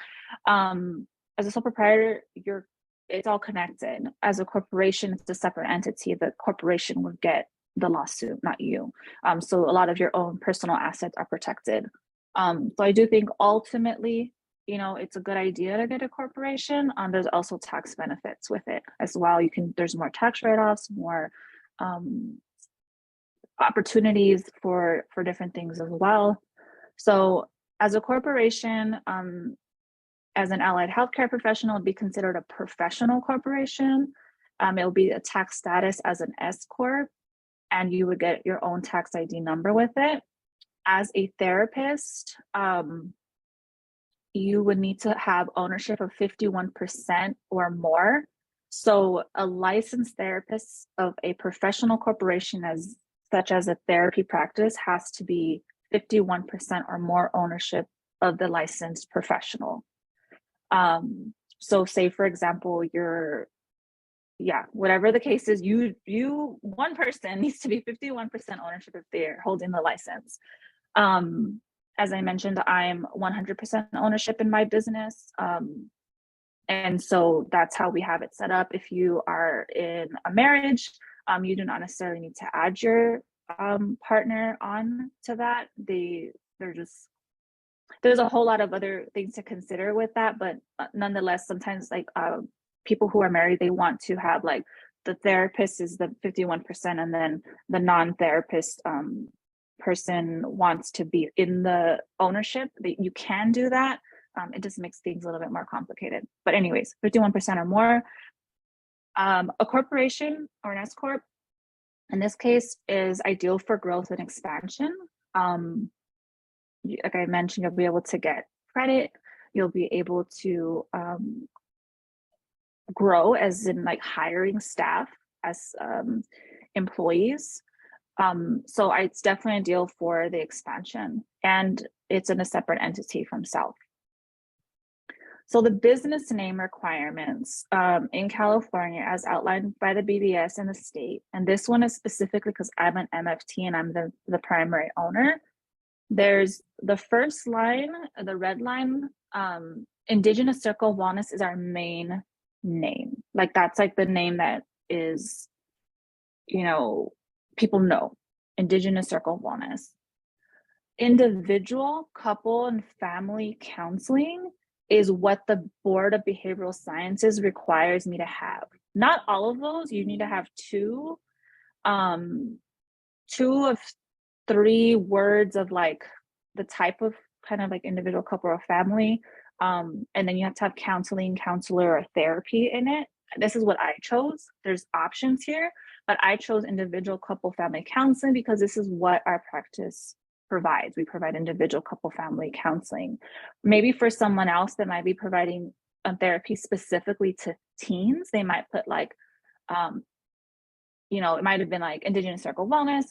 As a sole proprietor, it's all connected. As a corporation, it's a separate entity. The corporation would get the lawsuit, not you. So a lot of your own personal assets are protected. So I do think ultimately, it's a good idea to get a corporation. There's also tax benefits with it as well. There's more tax write-offs, more opportunities for different things as well. So as a corporation, as an allied healthcare professional, it'd be considered a professional corporation. It'll be a tax status as an S corp, and you would get your own tax ID number with it. As a therapist, you would need to have ownership of 51% or more. So a licensed therapist of a professional corporation such as a therapy practice has to be 51% or more ownership of the licensed professional. So say, for example, whatever the case is, one person needs to be 51% ownership if they're holding the license. As I mentioned, I'm 100% ownership in my business. And so that's how we have it set up. If you are in a marriage, you do not necessarily need to add your partner on to that. There's a whole lot of other things to consider with that, but nonetheless, sometimes like people who are married, they want to have like the therapist is the 51% and then the non-therapist person wants to be in the ownership. You can do that. It just makes things a little bit more complicated. But anyways, 51% or more. A corporation or an S corp, in this case, is ideal for growth and expansion. Like I mentioned, you'll be able to get credit. You'll be able to grow, as in like hiring staff as employees. So it's definitely ideal for the expansion, and it's in a separate entity from self. So the business name requirements in California, as outlined by the BBS and the state, and this one is specifically because I'm an MFT and I'm the primary owner. There's the first line, the red line, Indigenous Circle Wellness is our main name. Like that's like the name that is, people know, Indigenous Circle Wellness. Individual, couple, and family counseling is what the Board of Behavioral Sciences requires me to have. Not all of those. You need to have two of three words of like the type of kind of like individual, couple, or family. And then you have to have counseling, counselor, or therapy in it. This is what I chose. There's options here, but I chose individual, couple, family counseling because this is what our practice provides. We provide individual, couple, family counseling. Maybe for someone else that might be providing therapy specifically to teens, they might put like, it might have been like Indigenous Circle Wellness,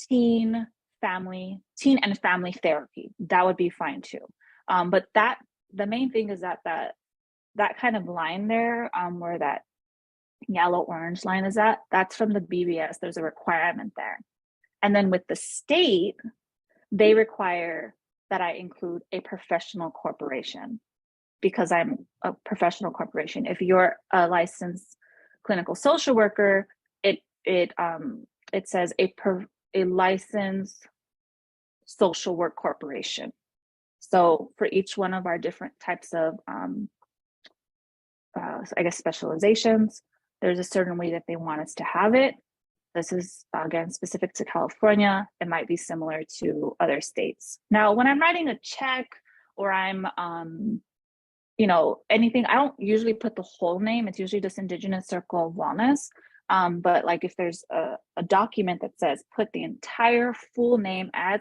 teen and family therapy. That would be fine too. But the main thing is that kind of line there, where that yellow orange line is that's from the BBS. There's a requirement there. And then with the state, they require that I include a professional corporation because I'm a professional corporation. If you're a licensed clinical social worker, it says a licensed social work corporation. So for each one of our different types of, specializations, there's a certain way that they want us to have it. This is, again, specific to California. It might be similar to other states. Now, when I'm writing a check or I'm, anything, I don't usually put the whole name. It's usually just Indigenous Circle Wellness. But like if there's a document that says put the entire full name as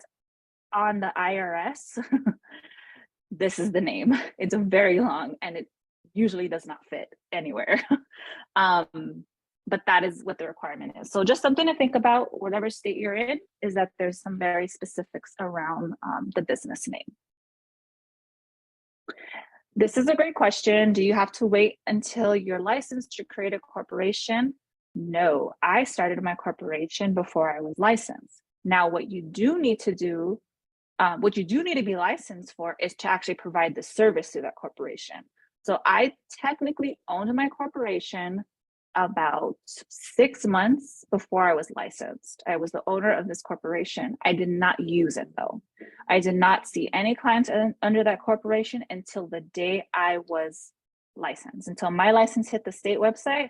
on the IRS, this is the name. It's very long and it usually does not fit anywhere. But that is what the requirement is. So just something to think about, whatever state you're in, is that there's some very specifics around the business name. This is a great question. Do you have to wait until you're licensed to create a corporation? No, I started my corporation before I was licensed. Now, what you do need to be licensed for is to actually provide the service to that corporation. So I technically owned my corporation about 6 months before I was licensed. I was the owner of this corporation. I did not use it though. I did not see any clients under that corporation until the day I was licensed. Until my license hit the state website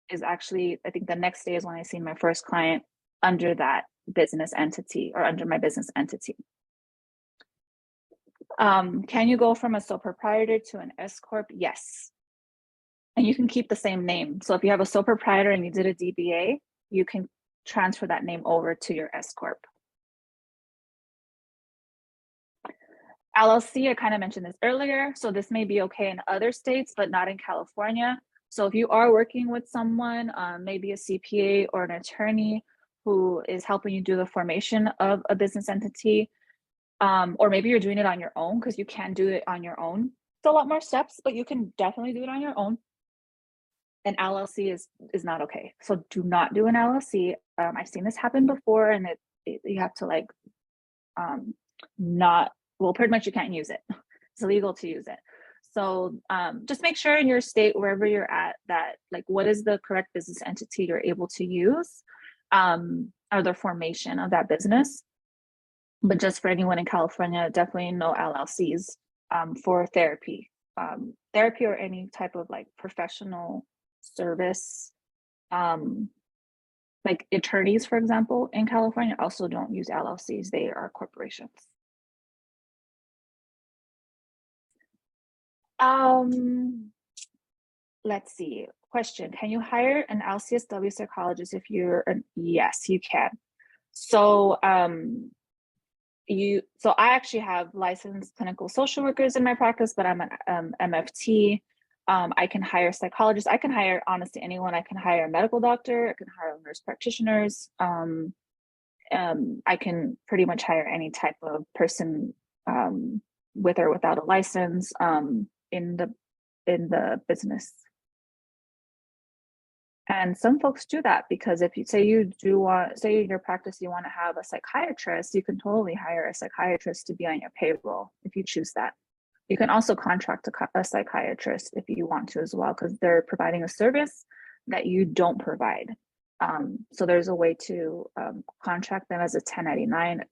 is actually, I think the next day is when I seen my first client under that business entity or under my business entity. Can you go from a sole proprietor to an S Corp? Yes. And you can keep the same name. So if you have a sole proprietor and you did a DBA, you can transfer that name over to your S Corp. LLC, I kind of mentioned this earlier. So this may be okay in other states, but not in California. So if you are working with someone, maybe a CPA or an attorney who is helping you do the formation of a business entity, or maybe you're doing it on your own, because you can do it on your own. It's a lot more steps, but you can definitely do it on your own. An LLC is not okay. So do not do an LLC. I've seen this happen before, and you have to like pretty much you can't use it. It's illegal to use it. So just make sure in your state, wherever you're at, that like what is the correct business entity you're able to use, or the formation of that business. But just for anyone in California, definitely no LLCs for therapy. Therapy or any type of like professional service, like attorneys, for example, in California also don't use LLCs. They are corporations. Let's see. Question: can you hire an LCSW psychologist if you're yes, you can. So so I actually have licensed clinical social workers in my practice, but I'm an MFT. I can hire psychologists. I can hire honestly anyone. I can hire a medical doctor. I can hire nurse practitioners. I can pretty much hire any type of person with or without a license in the business. And some folks do that because if you say say in your practice you want to have a psychiatrist, you can totally hire a psychiatrist to be on your payroll if you choose that. You can also contract a psychiatrist if you want to as well, because they're providing a service that you don't provide. So there's a way to contract them as a 1099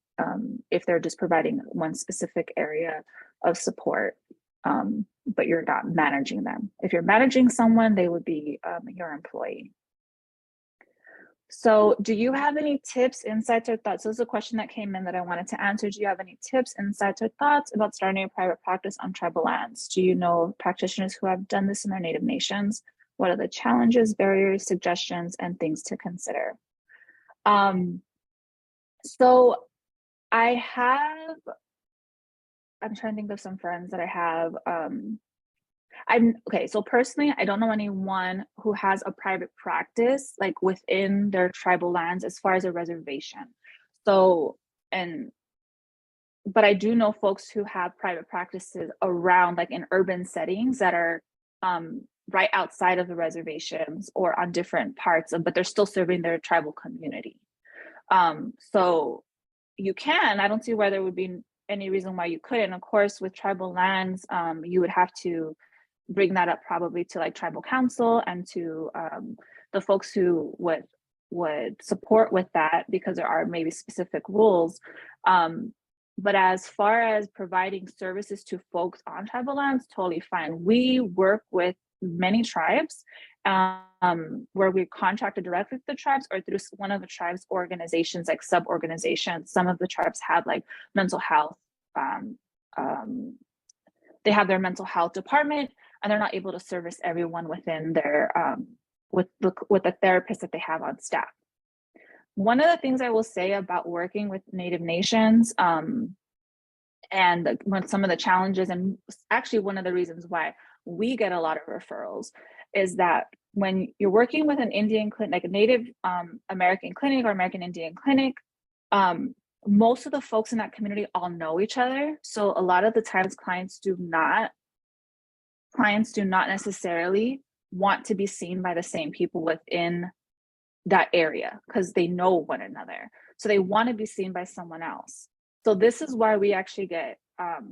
if they're just providing one specific area of support, but you're not managing them. If you're managing someone, they would be your employee. So do you have any tips, insights, or thoughts? So this is a question that came in that I wanted to answer. Do you have any tips, insights, or thoughts about starting a private practice on tribal lands? Do you know practitioners who have done this in their native nations? What are the challenges, barriers, suggestions, and things to consider? So I'm trying to think of some friends that I have. So personally, I don't know anyone who has a private practice like within their tribal lands as far as a reservation. But I do know folks who have private practices around, like in urban settings that are right outside of the reservations or on different parts but they're still serving their tribal community. So you can, I don't see why there would be any reason why you couldn't. Of course, with tribal lands, you would have to bring that up probably to like tribal council and to the folks who would support with that, because there are maybe specific rules. But as far as providing services to folks on tribal lands, totally fine. We work with many tribes where we contracted directly with the tribes or through one of the tribes organizations, like sub-organizations. Some of the tribes have like mental health. They have their mental health department, and they're not able to service everyone within their with the therapist that they have on staff. One of the things I will say about working with Native nations and some of the challenges, and actually one of the reasons why we get a lot of referrals, is that when you're working with an Indian clinic, like a Native American clinic or American Indian clinic, most of the folks in that community all know each other. So a lot of the times clients do not necessarily want to be seen by the same people within that area because they know one another. So they want to be seen by someone else. So this is why we actually get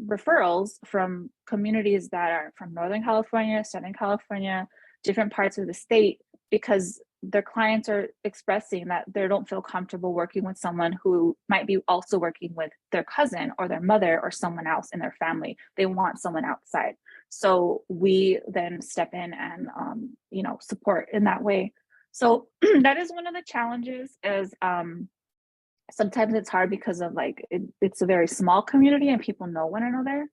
referrals from communities that are from Northern California, Southern California, different parts of the state, because their clients are expressing that they don't feel comfortable working with someone who might be also working with their cousin or their mother or someone else in their family. They want someone outside. So we then step in and, support in that way. So that is one of the challenges is sometimes it's hard because of it's a very small community and people know one another.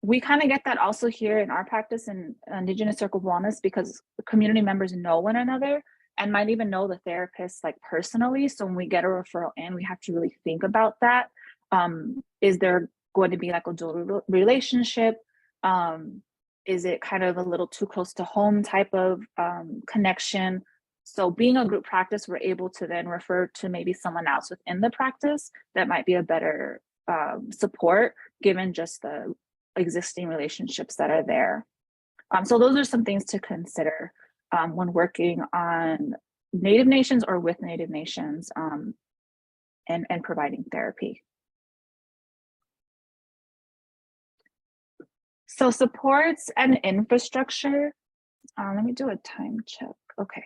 We kind of get that also here in our practice in Indigenous Circle of Wellness because community members know one another and might even know the therapist personally. So when we get a referral in, we have to really think about that. Is there going to be a dual relationship? Is it kind of a little too close to home type of connection? So being a group practice, we're able to then refer to maybe someone else within the practice that might be a better support given just the existing relationships that are there. So those are some things to consider when working on Native nations or with Native nations and providing therapy. So supports and infrastructure. Let me do a time check. Okay.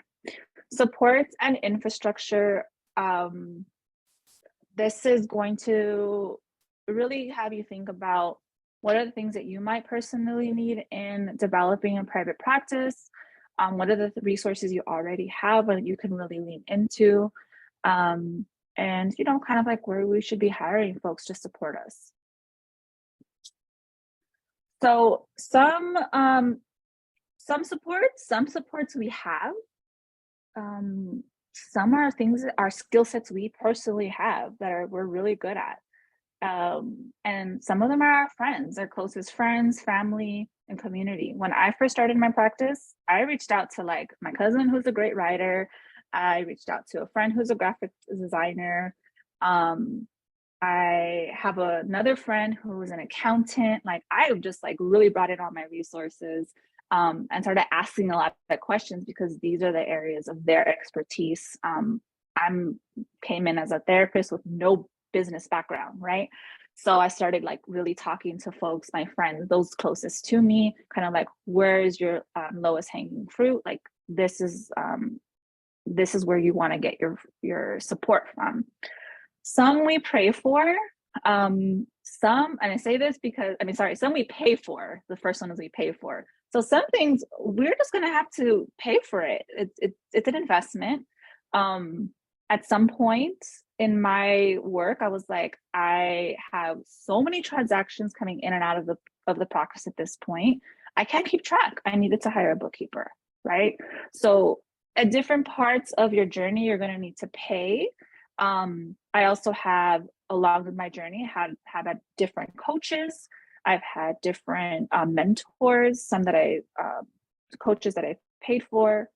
Supports and infrastructure. This is going to really have you think about what are the things that you might personally need in developing a private practice. What are the resources you already have that you can really lean into? And, kind of where we should be hiring folks to support us. So some supports we have. Some are things that are skill sets we personally have that we're really good at. And some of them are our friends, our closest friends, family, and community. When I first started my practice, I reached out to my cousin who's a great writer. I reached out to a friend who's a graphic designer. I have another friend who's an accountant. I just really brought in all my resources and started asking a lot of questions because these are the areas of their expertise. I came in as a therapist with no business background, right? So I started really talking to folks, my friends, those closest to me, kind of where is your lowest hanging fruit? This is where you want to get your support from. Some we pray for, some, and I say this because, some we pay for. The first one is we pay for. So some things we're just going to have to pay for it. It's an investment. At some point in my work, I was I have so many transactions coming in and out of the practice at this point. I can't keep track. I needed to hire a bookkeeper, right? So at different parts of your journey, you're going to need to pay. I also have, along with my journey, have had different coaches. I've had different mentors, some that coaches that I paid for,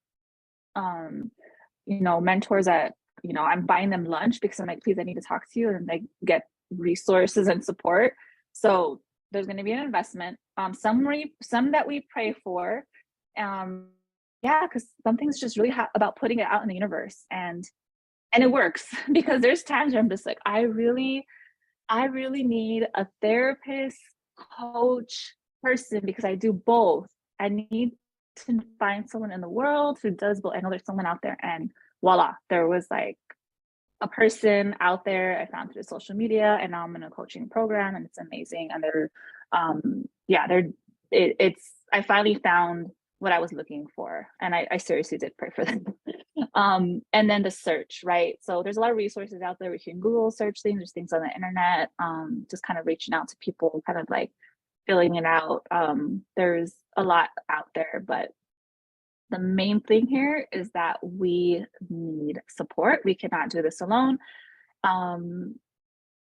mentors that, I'm buying them lunch because I'm please, I need to talk to you, and they get resources and support. So there's going to be an investment. Some that we pray for. Because some things just really about putting it out in the universe, and it works because there's times where I'm just I really need a therapist, coach, person, because I do both. I need to find someone in the world who does both. I know there's someone out there, and voila, there was a person out there I found through social media, and now I'm in a coaching program, and it's amazing. And I finally found what I was looking for, and I seriously did pray for them. And then the search, right? So there's a lot of resources out there. We can Google search things. There's things on the internet. Just kind of reaching out to people, kind of filling it out. There's a lot out there, but the main thing here is that we need support. We cannot do this alone.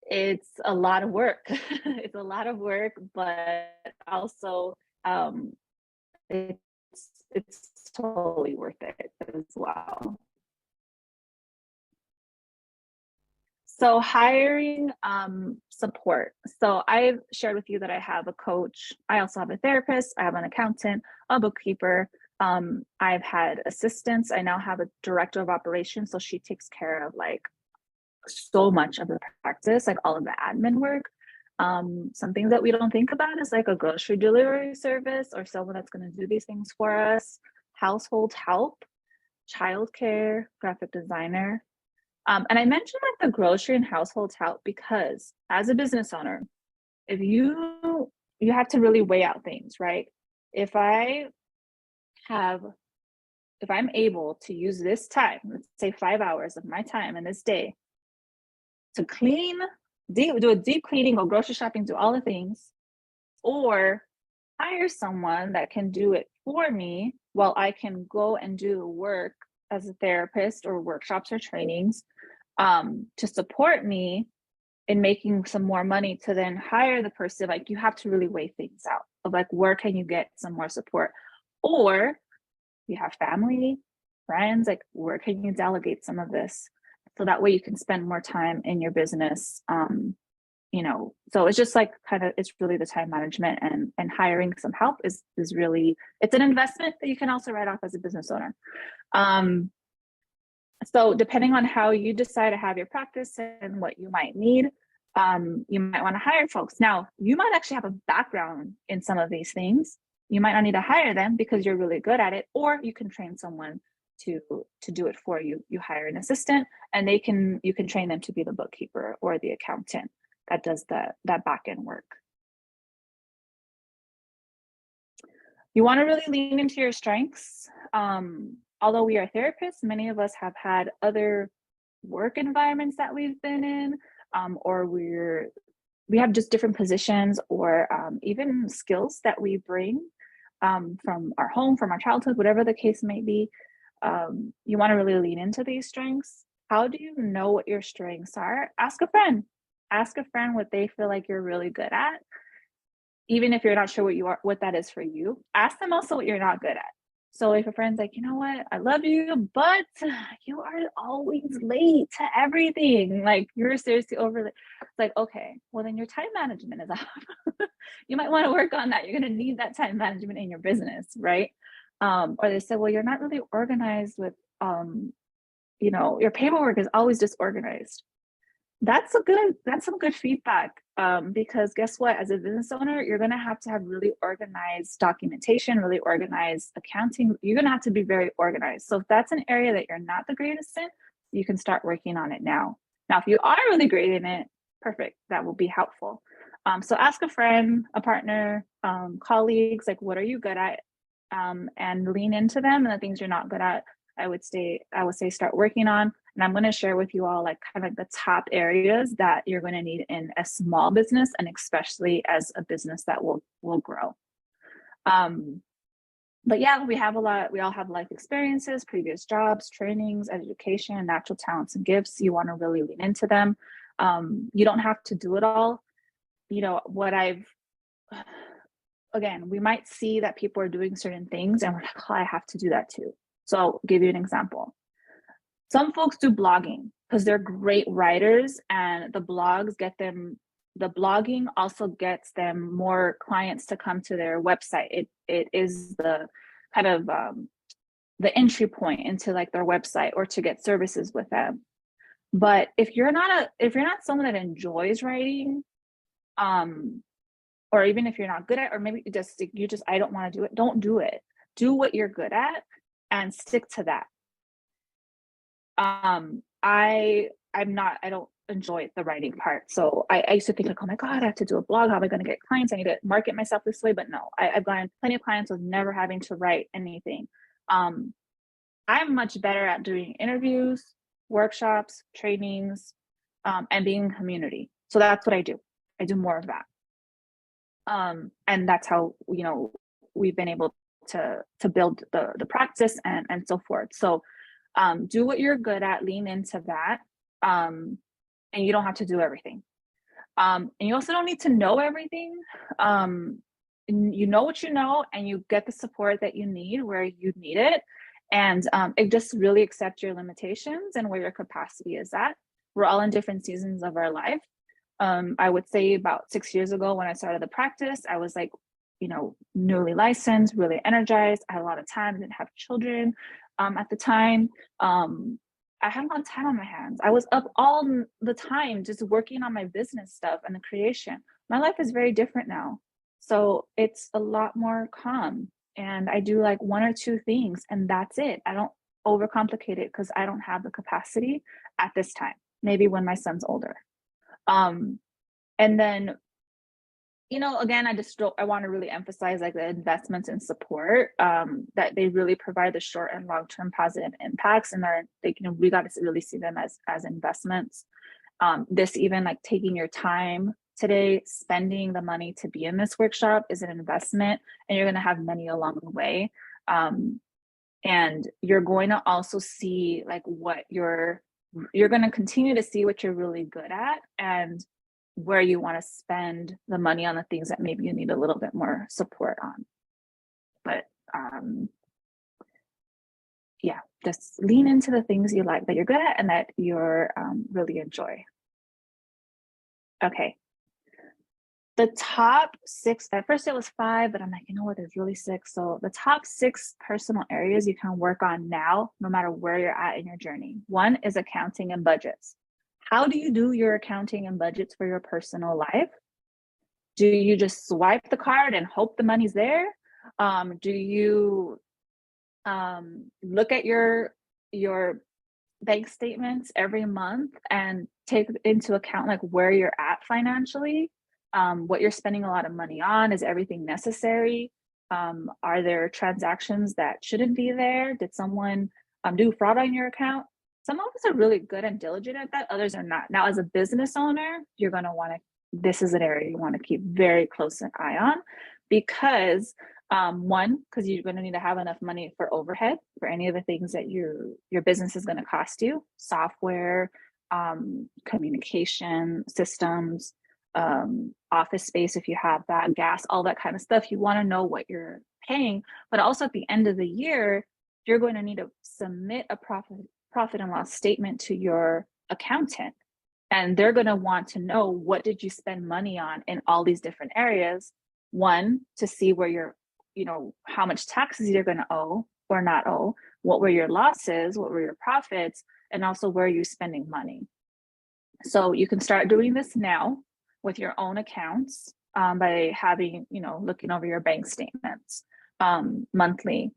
It's a lot of work. It's a lot of work, but also it's totally worth it as well. So hiring support. So I've shared with you that I have a coach. I also have a therapist. I have an accountant, a bookkeeper. I've had assistants. I now have a director of operations. So she takes care of so much of the practice, all of the admin work. Some things that we don't think about is a grocery delivery service or someone that's going to do these things for us. household help, childcare, graphic designer. And I mentioned like the grocery and household help because as a business owner, if you have to really weigh out things, right? If I have if I'm able to use this time, let's say 5 hours of my time in this day to clean, do a deep cleaning, go grocery shopping, do all the things, or hire someone that can do it for me while I can go and do the work as a therapist or workshops or trainings to support me in making some more money to then hire the person. Like you have to really weigh things out of like where can you get some more support, or you have family, friends, like where can you delegate some of this so that way you can spend more time in your business. So it's just like kind of it's really the time management, and hiring some help is really, it's an investment that you can also write off as a business owner. So depending on how you decide to have your practice and what you might need, you might want to hire folks. Now, you might actually have a background in some of these things. You might not need to hire them because you're really good at it, or you can train someone to do it for you. You hire an assistant and you can train them to be the bookkeeper or the accountant that does that back end work. You want to really lean into your strengths. Although we are therapists, many of us have had other work environments that we've been in, or we have just different positions, or even skills that we bring from our home, from our childhood, whatever the case may be. You want to really lean into these strengths. How do you know what your strengths are? Ask a friend. Ask a friend what they feel like you're really good at. Even if you're not sure what that is for you, ask them also what you're not good at. So if a friend's like, you know what, I love you, but you are always late to everything. Like you're seriously over it. It's like, okay, well then your time management is off. You might want to work on that. You're going to need that time management in your business, right? Or they said, well, you're not really organized with, your paperwork is always disorganized. That's some good feedback, because guess what? As a business owner, you're going to have really organized documentation, really organized accounting. You're going to have to be very organized. So if that's an area that you're not the greatest in, you can start working on it now. Now, if you are really great in it, perfect. That will be helpful. So ask a friend, a partner, colleagues, like what are you good at, and lean into them. And the things you're not good at, I would say start working on. And I'm going to share with you all like kind of the top areas that you're going to need in a small business, and especially as a business that will grow. But yeah, we all have life experiences, previous jobs, trainings, education, natural talents and gifts. You want to really lean into them. You don't have to do it all. Again, we might see that people are doing certain things and we're like, oh, I have to do that too. So I'll give you an example. Some folks do blogging because they're great writers, and the blogging also gets them more clients to come to their website. It is the kind of the entry point into like their website or to get services with them. But if you're not someone that enjoys writing, or even if you're not good at, or maybe I don't want to do it, don't do it. Do what you're good at and stick to that. I don't enjoy the writing part. So I used to think like, oh my God, I have to do a blog. How am I going to get clients? I need to market myself this way. But no, I've gotten plenty of clients with never having to write anything. I'm much better at doing interviews, workshops, trainings, and being in community. So that's what I do. I do more of that. And that's how, we've been able to build the practice and so forth. So do what you're good at, lean into that. And you don't have to do everything. And you also don't need to know everything. You know what you know, and you get the support that you need where you need it. And it just really accept your limitations and where your capacity is at. We're all in different seasons of our life. I would say about 6 years ago when I started the practice, I was like, newly licensed, really energized. I had a lot of time, didn't have children at the time. I had a lot of time on my hands. I was up all the time just working on my business stuff and the creation. My life is very different now. So it's a lot more calm. and I do like 1 or 2 things, and that's it. I don't overcomplicate it because I don't have the capacity at this time. Maybe when my son's older. Um, and then, again, I want to really emphasize like the investments and support, that they really provide the short and long-term positive impacts, and we got to really see them as investments. This even like taking your time today, spending the money to be in this workshop is an investment, and you're going to have many along the way. And you're going to also see like you're going to continue to see what you're really good at and where you want to spend the money on the things that maybe you need a little bit more support on. But yeah, just lean into the things you like, that you're good at, and that you're really enjoy. Okay. The top 6, at first it was 5, but I'm like, there's really 6. So the top 6 personal areas you can work on now, no matter where you're at in your journey. 1 is accounting and budgets. How do you do your accounting and budgets for your personal life? Do you just swipe the card and hope the money's there? Do you look at your bank statements every month and take into account like where you're at financially, what you're spending a lot of money on? Is everything necessary? Are there transactions that shouldn't be there? Did someone do fraud on your account? Some of us are really good and diligent at that, others are not. Now, as a business owner, you're going to want to, this is an area you want to keep very close an eye on, because because you're going to need to have enough money for overhead for any of the things that your business is going to cost you: software, communication systems, office space if you have that, gas, all that kind of stuff. You want to know what you're paying, but also at the end of the year, you're going to need to submit a profit and loss statement to your accountant, and they're going to want to know, what did you spend money on in all these different areas? 1, to see where you're, how much taxes you're going to owe or not owe, what were your losses, what were your profits, and also where are you spending money. So you can start doing this now with your own accounts, by having, looking over your bank statements monthly.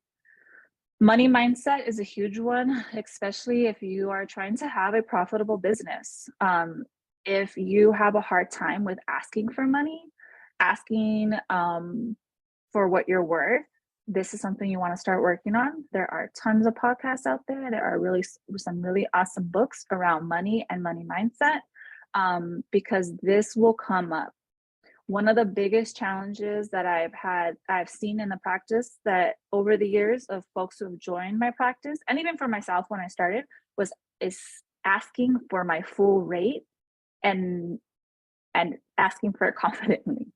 Money mindset is a huge one, especially if you are trying to have a profitable business. If you have a hard time with asking for money, asking for what you're worth, this is something you want to start working on. There are tons of podcasts out there. There are some really awesome books around money and money mindset, because this will come up. One of the biggest challenges that I've seen in the practice, that over the years of folks who have joined my practice, and even for myself when I started, is asking for my full rate and asking for it confidently.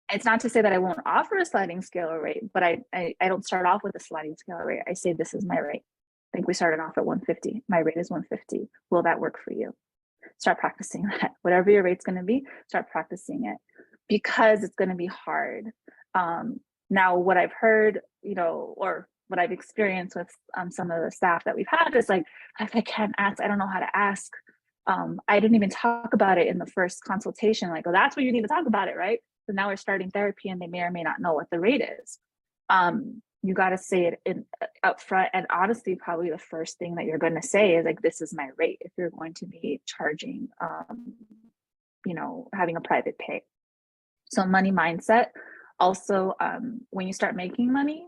It's not to say that I won't offer a sliding scale rate, but I don't start off with a sliding scale rate. I say, this is my rate. I think we started off at 150. My rate is 150. Will that work for you? Start practicing that. Whatever your rate's going to be, start practicing it, because it's going to be hard. Now, what I've heard, or what I've experienced with some of the staff that we've had is like, I can't ask. I don't know how to ask. I didn't even talk about it in the first consultation. Like, well, that's what you need to talk about it, right? So now we're starting therapy, and they may or may not know what the rate is. You got to say it up front. And honestly, probably the first thing that you're going to say is like, this is my rate, if you're going to be charging, having a private pay. So money mindset. Also, when you start making money,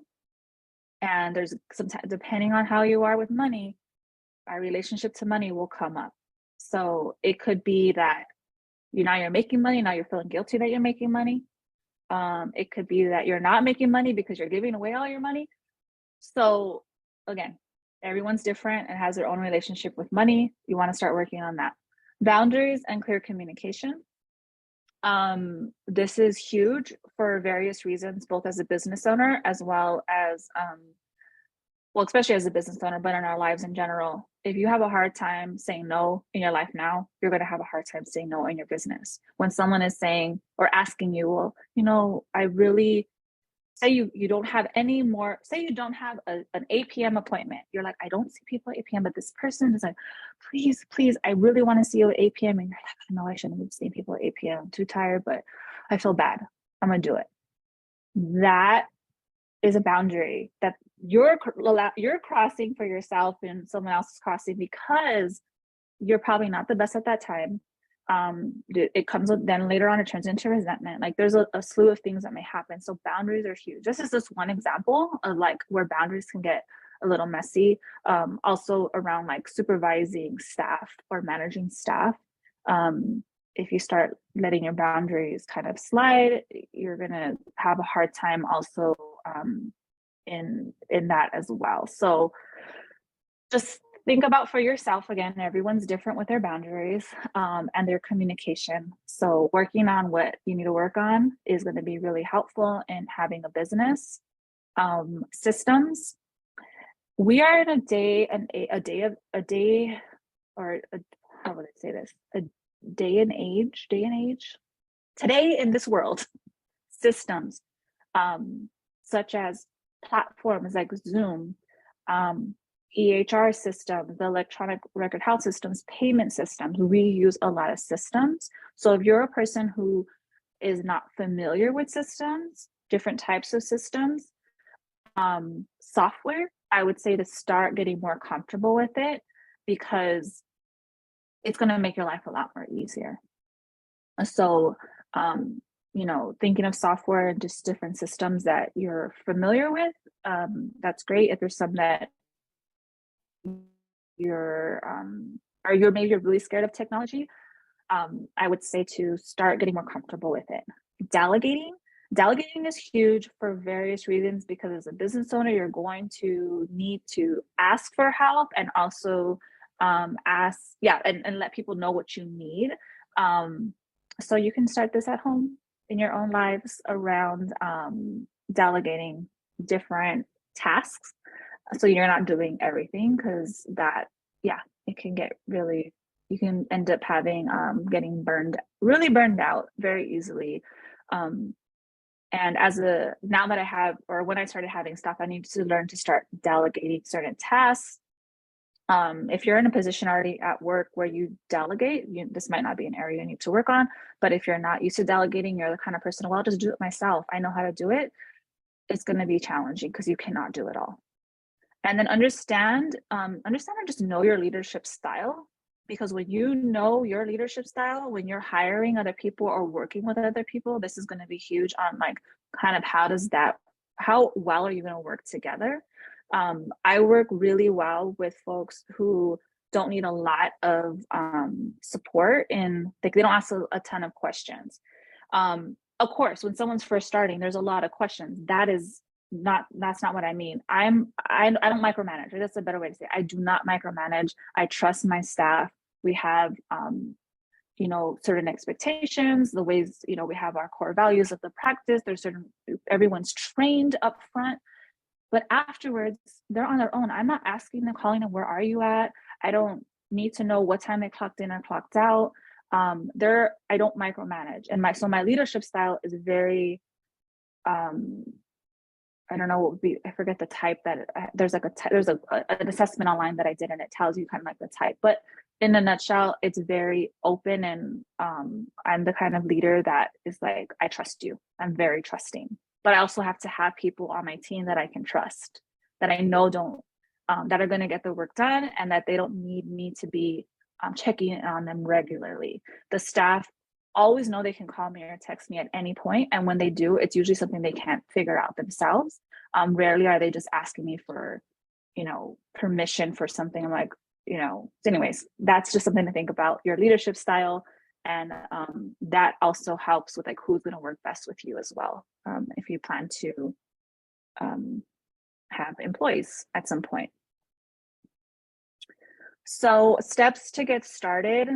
and there's depending on how you are with money, our relationship to money will come up. So it could be that now you're making money, now you're feeling guilty that you're making money. It could be that you're not making money because you're giving away all your money. So again, everyone's different and has their own relationship with money. You want to start working on that. Boundaries and clear communication. This is huge for various reasons, both as a business owner as well as, especially as a business owner, but in our lives in general. If you have a hard time saying no in your life now, you're going to have a hard time saying no in your business. When someone is saying or asking you, well, I really, say you don't have any more, say you don't have an 8 p.m. appointment. You're like, I don't see people at 8 p.m., but this person is like, please, I really want to see you at 8 p.m. And you're like, no, I shouldn't be seeing people at 8 p.m. I'm too tired, but I feel bad. I'm going to do it. that is a boundary that you're crossing for yourself and someone else is crossing because you're probably not the best at that time. It comes with, then later on it turns into resentment. Like there's a slew of things that may happen. So boundaries are huge. This is just one example of like where boundaries can get a little messy. Also around like supervising staff or managing staff. If you start letting your boundaries kind of slide, you're gonna have a hard time also in that as well. So just think about for yourself again. Everyone's different with their boundaries and their communication. So working on what you need to work on is going to be really helpful in having a business. Systems. We are in a day or how would I say this? A day and age today in this world. Systems such as platforms like Zoom, EHR systems, the electronic record health systems, payment systems. We use a lot of systems. So if you're a person who is not familiar with systems, different types of systems, software, I would say to start getting more comfortable with it because it's going to make your life a lot more easier. So, you know, thinking of software and just different systems that you're familiar with, that's great. If there's some that you're maybe you're really scared of technology, I would say to start getting more comfortable with it. Delegating is huge for various reasons because as a business owner, you're going to need to ask for help and also and let people know what you need. So you can start this at home in your own lives around delegating different tasks. So you're not doing everything because it can get really, you can end up having getting really burned out very easily. And now that I have, or when I started having staff, I need to learn to start delegating certain tasks. If you're in a position already at work where you delegate, this might not be an area you need to work on, but if you're not used to delegating, you're the kind of person, well, I'll just do it myself. I know how to do it. It's going to be challenging because you cannot do it all. And then understand and just know your leadership style, because when you know your leadership style, when you're hiring other people or working with other people, this is going to be huge on like kind of how well are you going to work together. I work really well with folks who don't need a lot of support and they don't ask a ton of questions. Of course, when someone's first starting, there's a lot of questions. That's not what I mean. I don't micromanage. That's a better way to say it. I do not micromanage. I trust my staff. We have certain expectations, the ways, we have our core values of the practice. Everyone's trained up front, but afterwards they're on their own. I'm not asking them, calling them, where are you at? I don't need to know what time they clocked in or clocked out. I don't micromanage. And my leadership style is very, I don't know what would be, I forget the type that there's an assessment online that I did and it tells you kind of like the type, but in a nutshell, it's very open. And I'm the kind of leader that is like, I trust you. I'm very trusting, but I also have to have people on my team that I can trust, that I know that are going to get the work done and that they don't need me to be checking in on them regularly. The staff always know they can call me or text me at any point. And when they do, it's usually something they can't figure out themselves. Rarely are they just asking me for, permission for something. I'm like, so anyways, that's just something to think about, your leadership style. And that also helps with like who's going to work best with you as well. If you plan to have employees at some point. So steps to get started.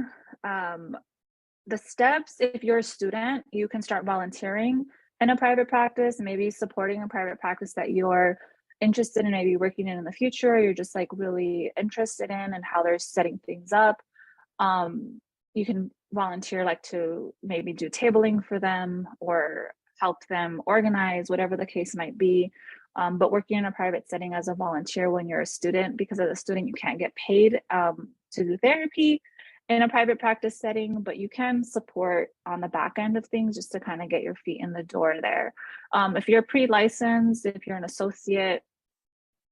The steps, if you're a student, you can start volunteering in a private practice, maybe supporting a private practice that you're interested in maybe working in the future. You're just like really interested in and how they're setting things up. You can volunteer like to maybe do tabling for them or help them organize, whatever the case might be. But working in a private setting as a volunteer when you're a student, because as a student, you can't get paid to do therapy. in a private practice setting, but you can support on the back end of things just to kind of get your feet in the door there. If you're pre-licensed, if you're an associate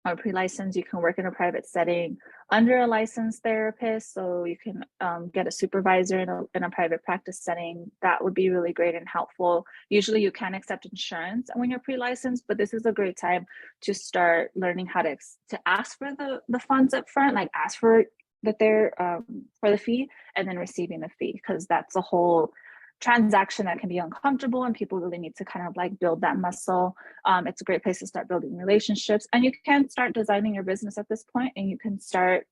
or pre-licensed, you can work in a private setting under a licensed therapist. So you can get a supervisor in a private practice setting. That would be really great and helpful. Usually you can accept insurance when you're pre-licensed, but this is a great time to start learning how to ask for the funds up front, like ask for that they're for the fee and then receiving the fee, because that's a whole transaction that can be uncomfortable and people really need to kind of like build that muscle. It's a great place to start building relationships, and you can start designing your business at this point, and you can start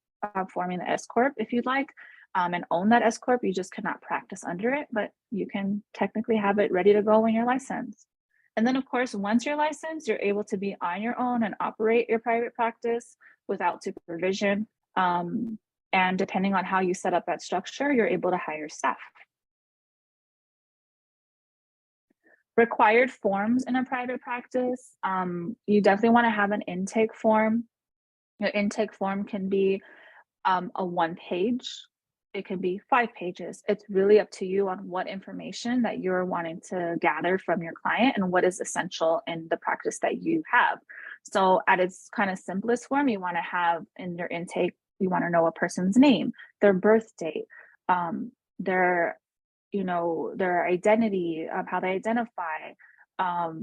forming the S Corp if you'd like, and own that S Corp. You just cannot practice under it, but you can technically have it ready to go when you're licensed. And then of course, once you're licensed, you're able to be on your own and operate your private practice without supervision. And depending on how you set up that structure, you're able to hire staff. Required forms in a private practice. You definitely want to have an intake form. Your intake form can be a 1 page. It can be 5 pages. It's really up to you on what information that you're wanting to gather from your client and what is essential in the practice that you have. So at its kind of simplest form, you want to have in your intake, you want to know a person's name, their birth date, their identity, how they identify. Let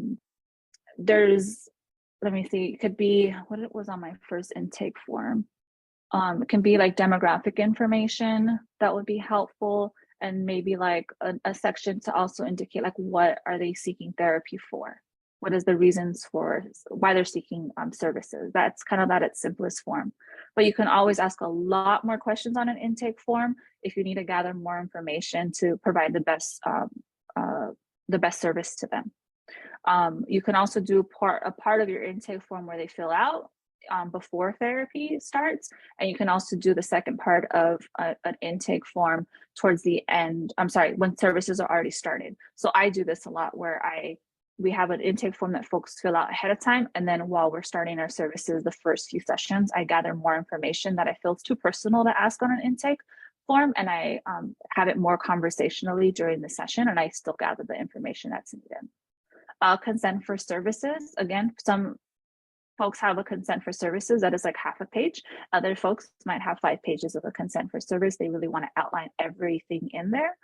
me see, it could be what it was on my first intake form. It can be like demographic information that would be helpful, and maybe like a section to also indicate like what are they seeking therapy for? What is the reasons for why they're seeking services? That's kind of at its simplest form. But you can always ask a lot more questions on an intake form if you need to gather more information to provide the best service to them. You can also do a part of your intake form where they fill out before therapy starts, and you can also do the second part of an intake form towards the end. I'm sorry, when services are already started. So I do this a lot where we have an intake form that folks fill out ahead of time, and then while we're starting our services, the first few sessions, I gather more information that I feel is too personal to ask on an intake form, and I have it more conversationally during the session, and I still gather the information that's needed. Consent for services. Again, some folks have a consent for services that is like half a page. Other folks might have 5 pages of a consent for service. They really want to outline everything in there.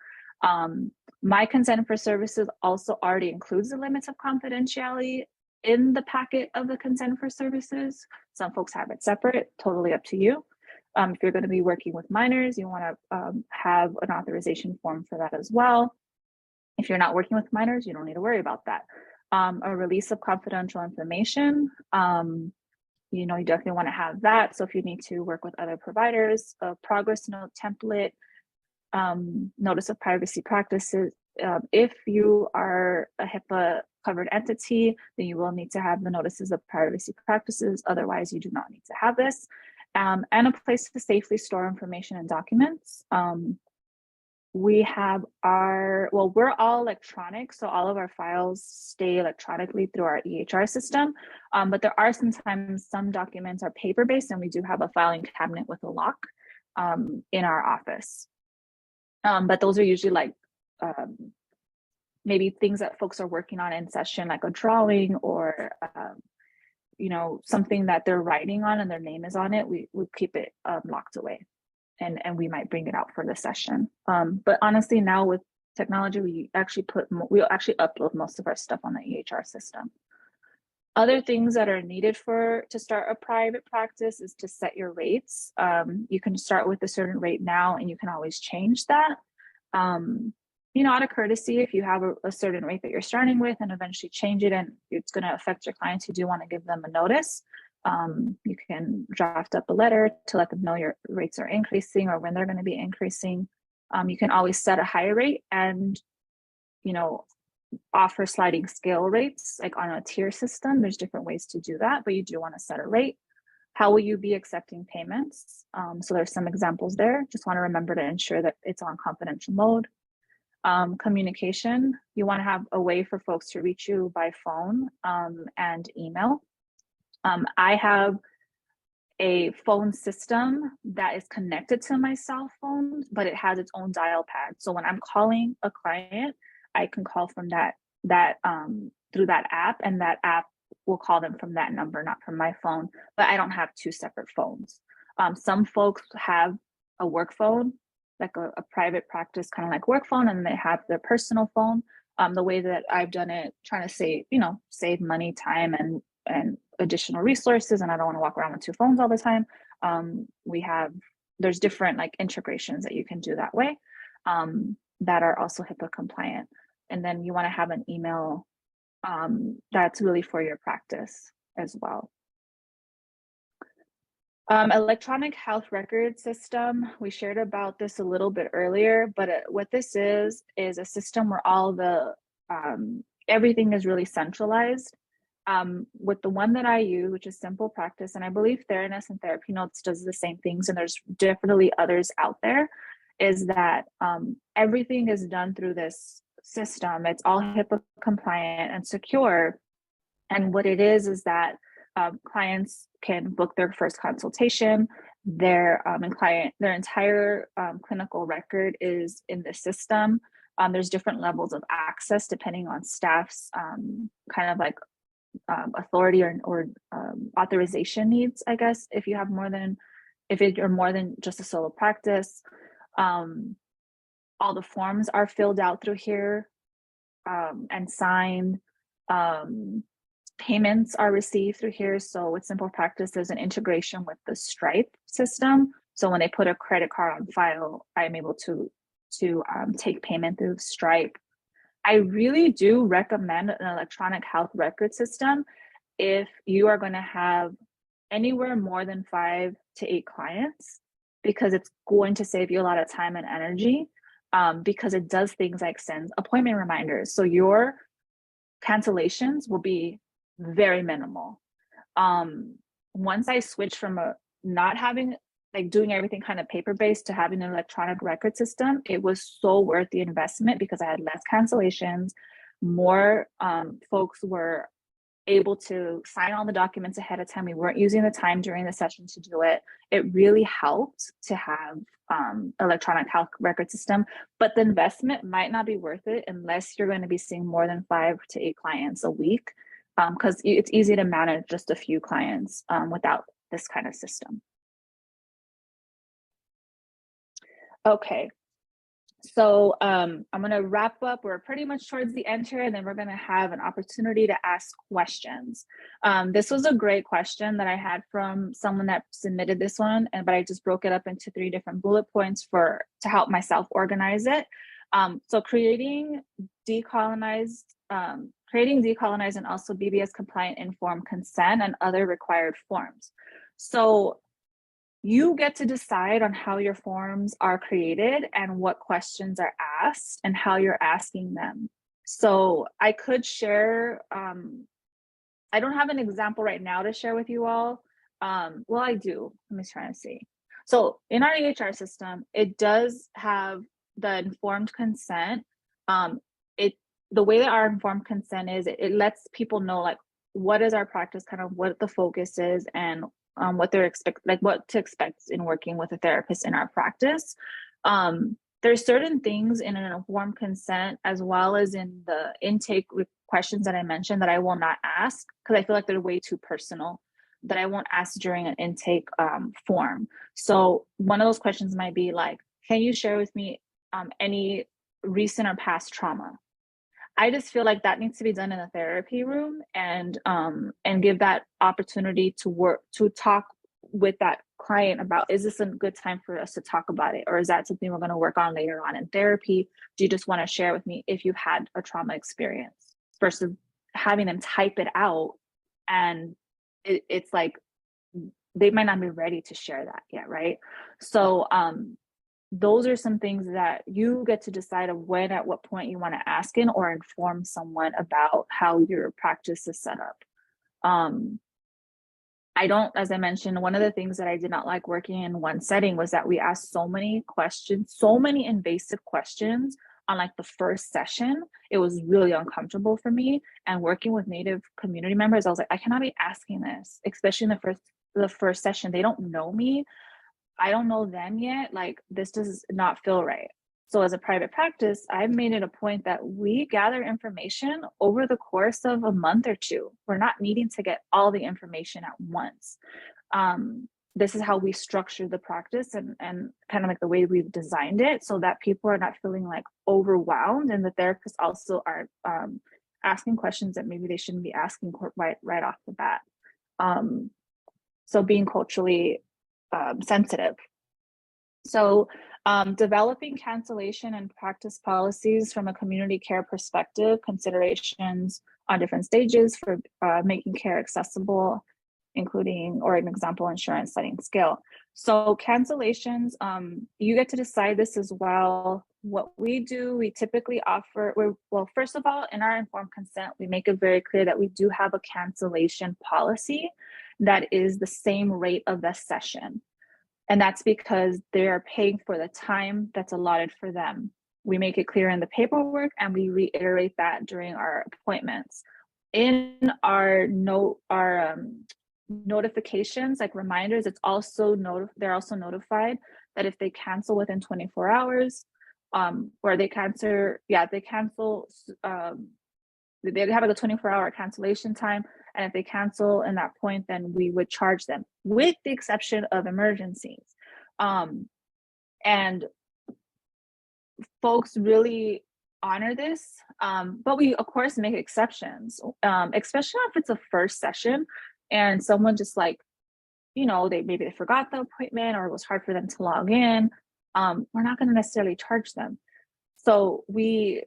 My consent for services also already includes the limits of confidentiality in the packet of the consent for services. Some folks have it separate, totally up to you. If you're going to be working with minors, you want to have an authorization form for that as well. If you're not working with minors, you don't need to worry about that. A release of confidential information, you definitely want to have that. So if you need to work with other providers, a progress note template, notice of privacy practices. If you are a HIPAA covered entity, then you will need to have the notices of privacy practices. Otherwise, you do not need to have this. And a place to safely store information and documents. We have we're all electronic, so all of our files stay electronically through our EHR system, but there are sometimes some documents are paper-based, and we do have a filing cabinet with a lock in our office. But those are usually like maybe things that folks are working on in session, like a drawing or something that they're writing on and their name is on it. We keep it locked away. And we might bring it out for the session. But honestly, now with technology, we actually upload most of our stuff on the EHR system. Other things that are needed to start a private practice is to set your rates. You can start with a certain rate now, and you can always change that. Out of courtesy, if you have a certain rate that you're starting with and eventually change it, and it's going to affect your clients who do want to give them a notice, you can draft up a letter to let them know your rates are increasing or when they're going to be increasing. You can always set a higher rate and, offer sliding scale rates, like on a tier system. There's different ways to do that, but you do want to set a rate. How will you be accepting payments? So there's some examples there. Just want to remember to ensure that it's on confidential mode. Communication, you want to have a way for folks to reach you by phone and email. I have a phone system that is connected to my cell phone, but it has its own dial pad. So when I'm calling a client, I can call from that through that app, and that app will call them from that number, not from my phone. But I don't have two separate phones. Some folks have a work phone, like a private practice kind of like work phone, and they have their personal phone. The way that I've done it, trying to save money, time, and additional resources, and I don't want to walk around with two phones all the time. There's different like integrations that you can do that way, that are also HIPAA compliant. And then you want to have an email that's really for your practice as well. Electronic health record system, we shared about this a little bit earlier, but what this is a system where all the everything is really centralized. With the one that I use, which is Simple Practice, and I believe Theranos and Therapy Notes does the same things, and there's definitely others out there, is that everything is done through this system. It's all HIPAA compliant and secure. And what it is that clients can book their first consultation. Their entire clinical record is in the system. There's different levels of access depending on staff's kind of like authority or authorization needs, I guess, if you're more than just a solo practice. All the forms are filled out through here and signed. Payments are received through here. So with Simple Practice, there's an integration with the Stripe system. So when they put a credit card on file, I'm able to take payment through Stripe. I really do recommend an electronic health record system if you are going to have anywhere more than 5 to 8 clients, because it's going to save you a lot of time and energy, because it does things like sends appointment reminders. So your cancellations will be very minimal. Once I switched from not having, like, doing everything kind of paper-based to having an electronic record system, it was so worth the investment because I had less cancellations. More folks were able to sign all the documents ahead of time. We weren't using the time during the session to do it. It really helped to have electronic health record system, but the investment might not be worth it unless you're going to be seeing more than 5 to 8 clients a week, because it's easy to manage just a few clients without this kind of system. Okay, so I'm going to wrap up. We're pretty much towards the end here, and then we're going to have an opportunity to ask questions. This was a great question that I had from someone that submitted this one, but I just broke it up into 3 different bullet points to help myself organize it. So creating decolonized and also BBS compliant informed consent and other required forms. So you get to decide on how your forms are created and what questions are asked and how you're asking them. So I could share, I don't have an example right now to share with you all. Well, I do. Let me try to see. So in our EHR system, it does have the informed consent. The way that our informed consent is, it lets people know like what is our practice, kind of what the focus is, and what to expect in working with a therapist in our practice. There's certain things in an informed consent as well as in the intake questions that I mentioned that I will not ask because I feel like they're way too personal, that I won't ask during an intake form. So one of those questions might be like, can you share with me any recent or past trauma? I just feel like that needs to be done in a therapy room, and give that opportunity to talk with that client about, is this a good time for us to talk about it? Or is that something we're going to work on later on in therapy? Do you just want to share with me if you've had a trauma experience, versus having them type it out and it's like, they might not be ready to share that yet, right? So those are some things that you get to decide of when, at what point you want to ask in or inform someone about how your practice is set up. As I mentioned, one of the things that I did not like working in one setting was that we asked so many questions, so many invasive questions on like the first session. It was really uncomfortable for me. And working with Native community members, I was like, I cannot be asking this, especially in the first the first session. They don't know me. I don't know them yet. Like, this does not feel right. So as a private practice, I've made it a point that we gather information over the course of a month or two. We're not needing to get all the information at once. This is how we structure the practice, and kind of like the way we've designed it, so that people are not feeling like overwhelmed, and the therapists also are asking questions that maybe they shouldn't be asking right off the bat. So being culturally sensitive. So developing cancellation and practice policies from a community care perspective, considerations on different stages for making care accessible, including, or an example, insurance sliding scale. So cancellations, you get to decide this as well. What we do, we typically offer, well, first of all, in our informed consent, we make it very clear that we do have a cancellation policy that is the same rate of the session. And that's because they're paying for the time that's allotted for them. We make it clear in the paperwork, and we reiterate that during our appointments. In our notifications, like reminders, it's also they're also notified that if they cancel within 24 hours, or they cancel, they have like a 24-hour cancellation time. And if they cancel in that point, then we would charge them, with the exception of emergencies. And folks really honor this, but we of course make exceptions, especially if it's a first session and someone just like, maybe they forgot the appointment, or it was hard for them to log in. We're not going to necessarily charge them. So you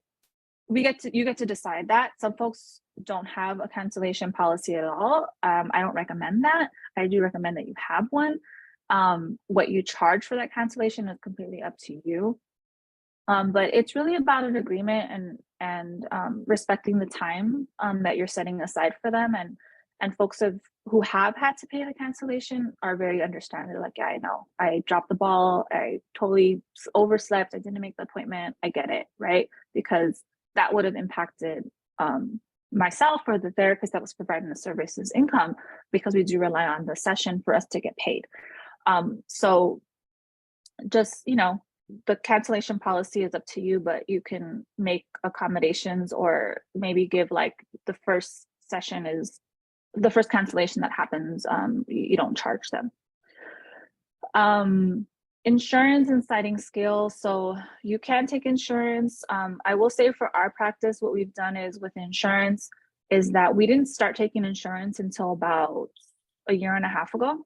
get to decide that. Some folks don't have a cancellation policy at all. I don't recommend that. I do recommend that you have one. What you charge for that cancellation is completely up to you. But it's really about an agreement and respecting the time that you're setting aside for them. And folks who have had to pay the cancellation are very understanding. They're like, yeah, I know. I dropped the ball. I totally overslept. I didn't make the appointment. I get it, right? Because that would have impacted myself or the therapist that was providing the services income, because we do rely on the session for us to get paid. So just, the cancellation policy is up to you, but you can make accommodations, or maybe give like the first session is the first cancellation that happens, you don't charge them. Insurance and sliding scale. So you can take insurance. I will say for our practice, what we've done is with insurance is that we didn't start taking insurance until about a year and a half ago,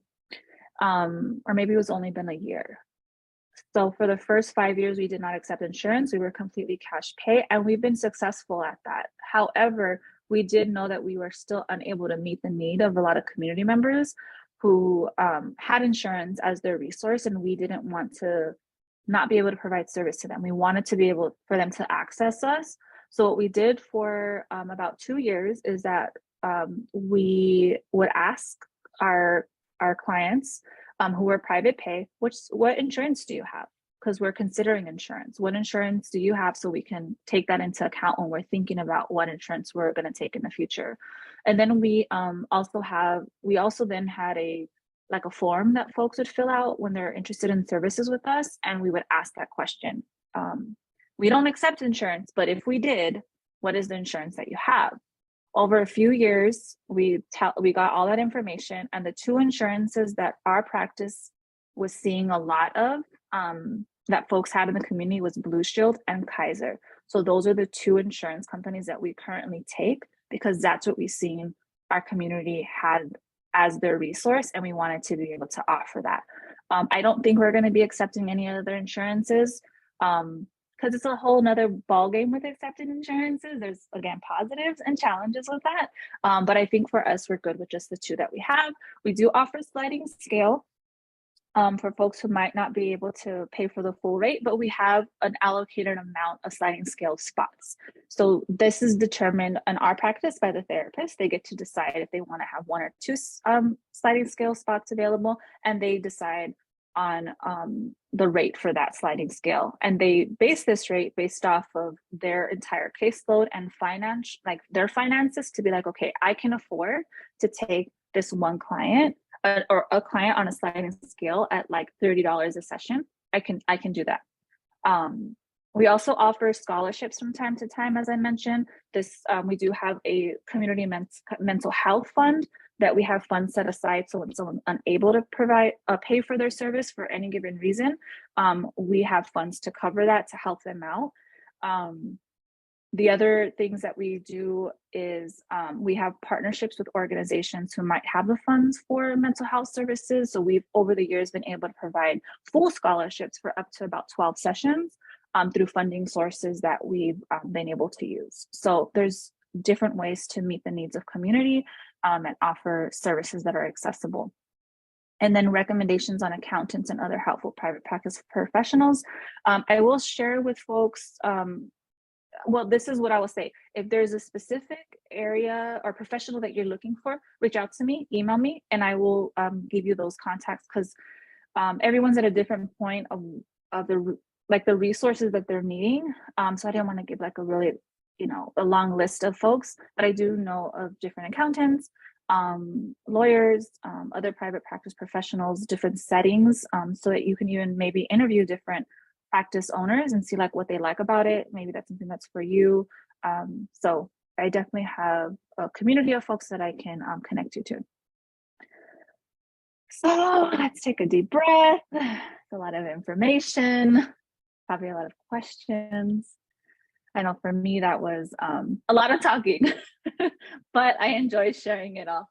or maybe it was only been a year. So for the first 5 years, we did not accept insurance. We were completely cash pay, and we've been successful at that. However, we did know that we were still unable to meet the need of a lot of community members who had insurance as their resource, and we didn't want to not be able to provide service to them. We wanted to be able for them to access us. So what we did for about 2 years is that we would ask our clients who were private pay, what insurance do you have? Because we're considering insurance. What insurance do you have, so we can take that into account when we're thinking about what insurance we're going to take in the future. And then we also then had a form that folks would fill out when they're interested in services with us, and we would ask that question. We don't accept insurance, but if we did, what is the insurance that you have? Over a few years, we got all that information, and the two insurances that our practice was seeing a lot of that folks had in the community was Blue Shield and Kaiser. So those are the two insurance companies that we currently take, because that's what we've seen our community had as their resource, and we wanted to be able to offer that. I don't think we're going to be accepting any other insurances, because it's a whole nother ballgame with accepting insurances. There's, again, positives and challenges with that. But I think for us, we're good with just the two that we have. We do offer sliding scale for folks who might not be able to pay for the full rate, but we have an allocated amount of sliding scale spots. So this is determined in our practice by the therapist. They get to decide if they want to have one or two sliding scale spots available, and they decide on the rate for that sliding scale. And they base this rate based off of their entire caseload and their finances, to be like, okay, I can afford to take this one client or a client on a sliding scale at like $30 a session, I can do that. We also offer scholarships from time to time, as I mentioned. We do have a community mental health fund that we have funds set aside. So when someone's unable to pay for their service for any given reason, we have funds to cover that to help them out. The other things that we do is we have partnerships with organizations who might have the funds for mental health services. So we've over the years been able to provide full scholarships for up to about 12 sessions through funding sources that we've been able to use. So there's different ways to meet the needs of community and offer services that are accessible. And then recommendations on accountants and other helpful private practice professionals. I will share with folks, well, this is what I will say. If there's a specific area or professional that you're looking for, reach out to me, email me, and I will give you those contacts, because everyone's at a different point of the resources that they're needing. So I didn't want to give like a really, a long list of folks, but I do know of different accountants, lawyers, other private practice professionals, different settings, so that you can even maybe interview different practice owners and see like what they like about it. Maybe that's something that's for you. So I definitely have a community of folks that I can connect you to. So let's take a deep breath. It's a lot of information, probably a lot of questions. I know for me that was a lot of talking, but I enjoy sharing it all.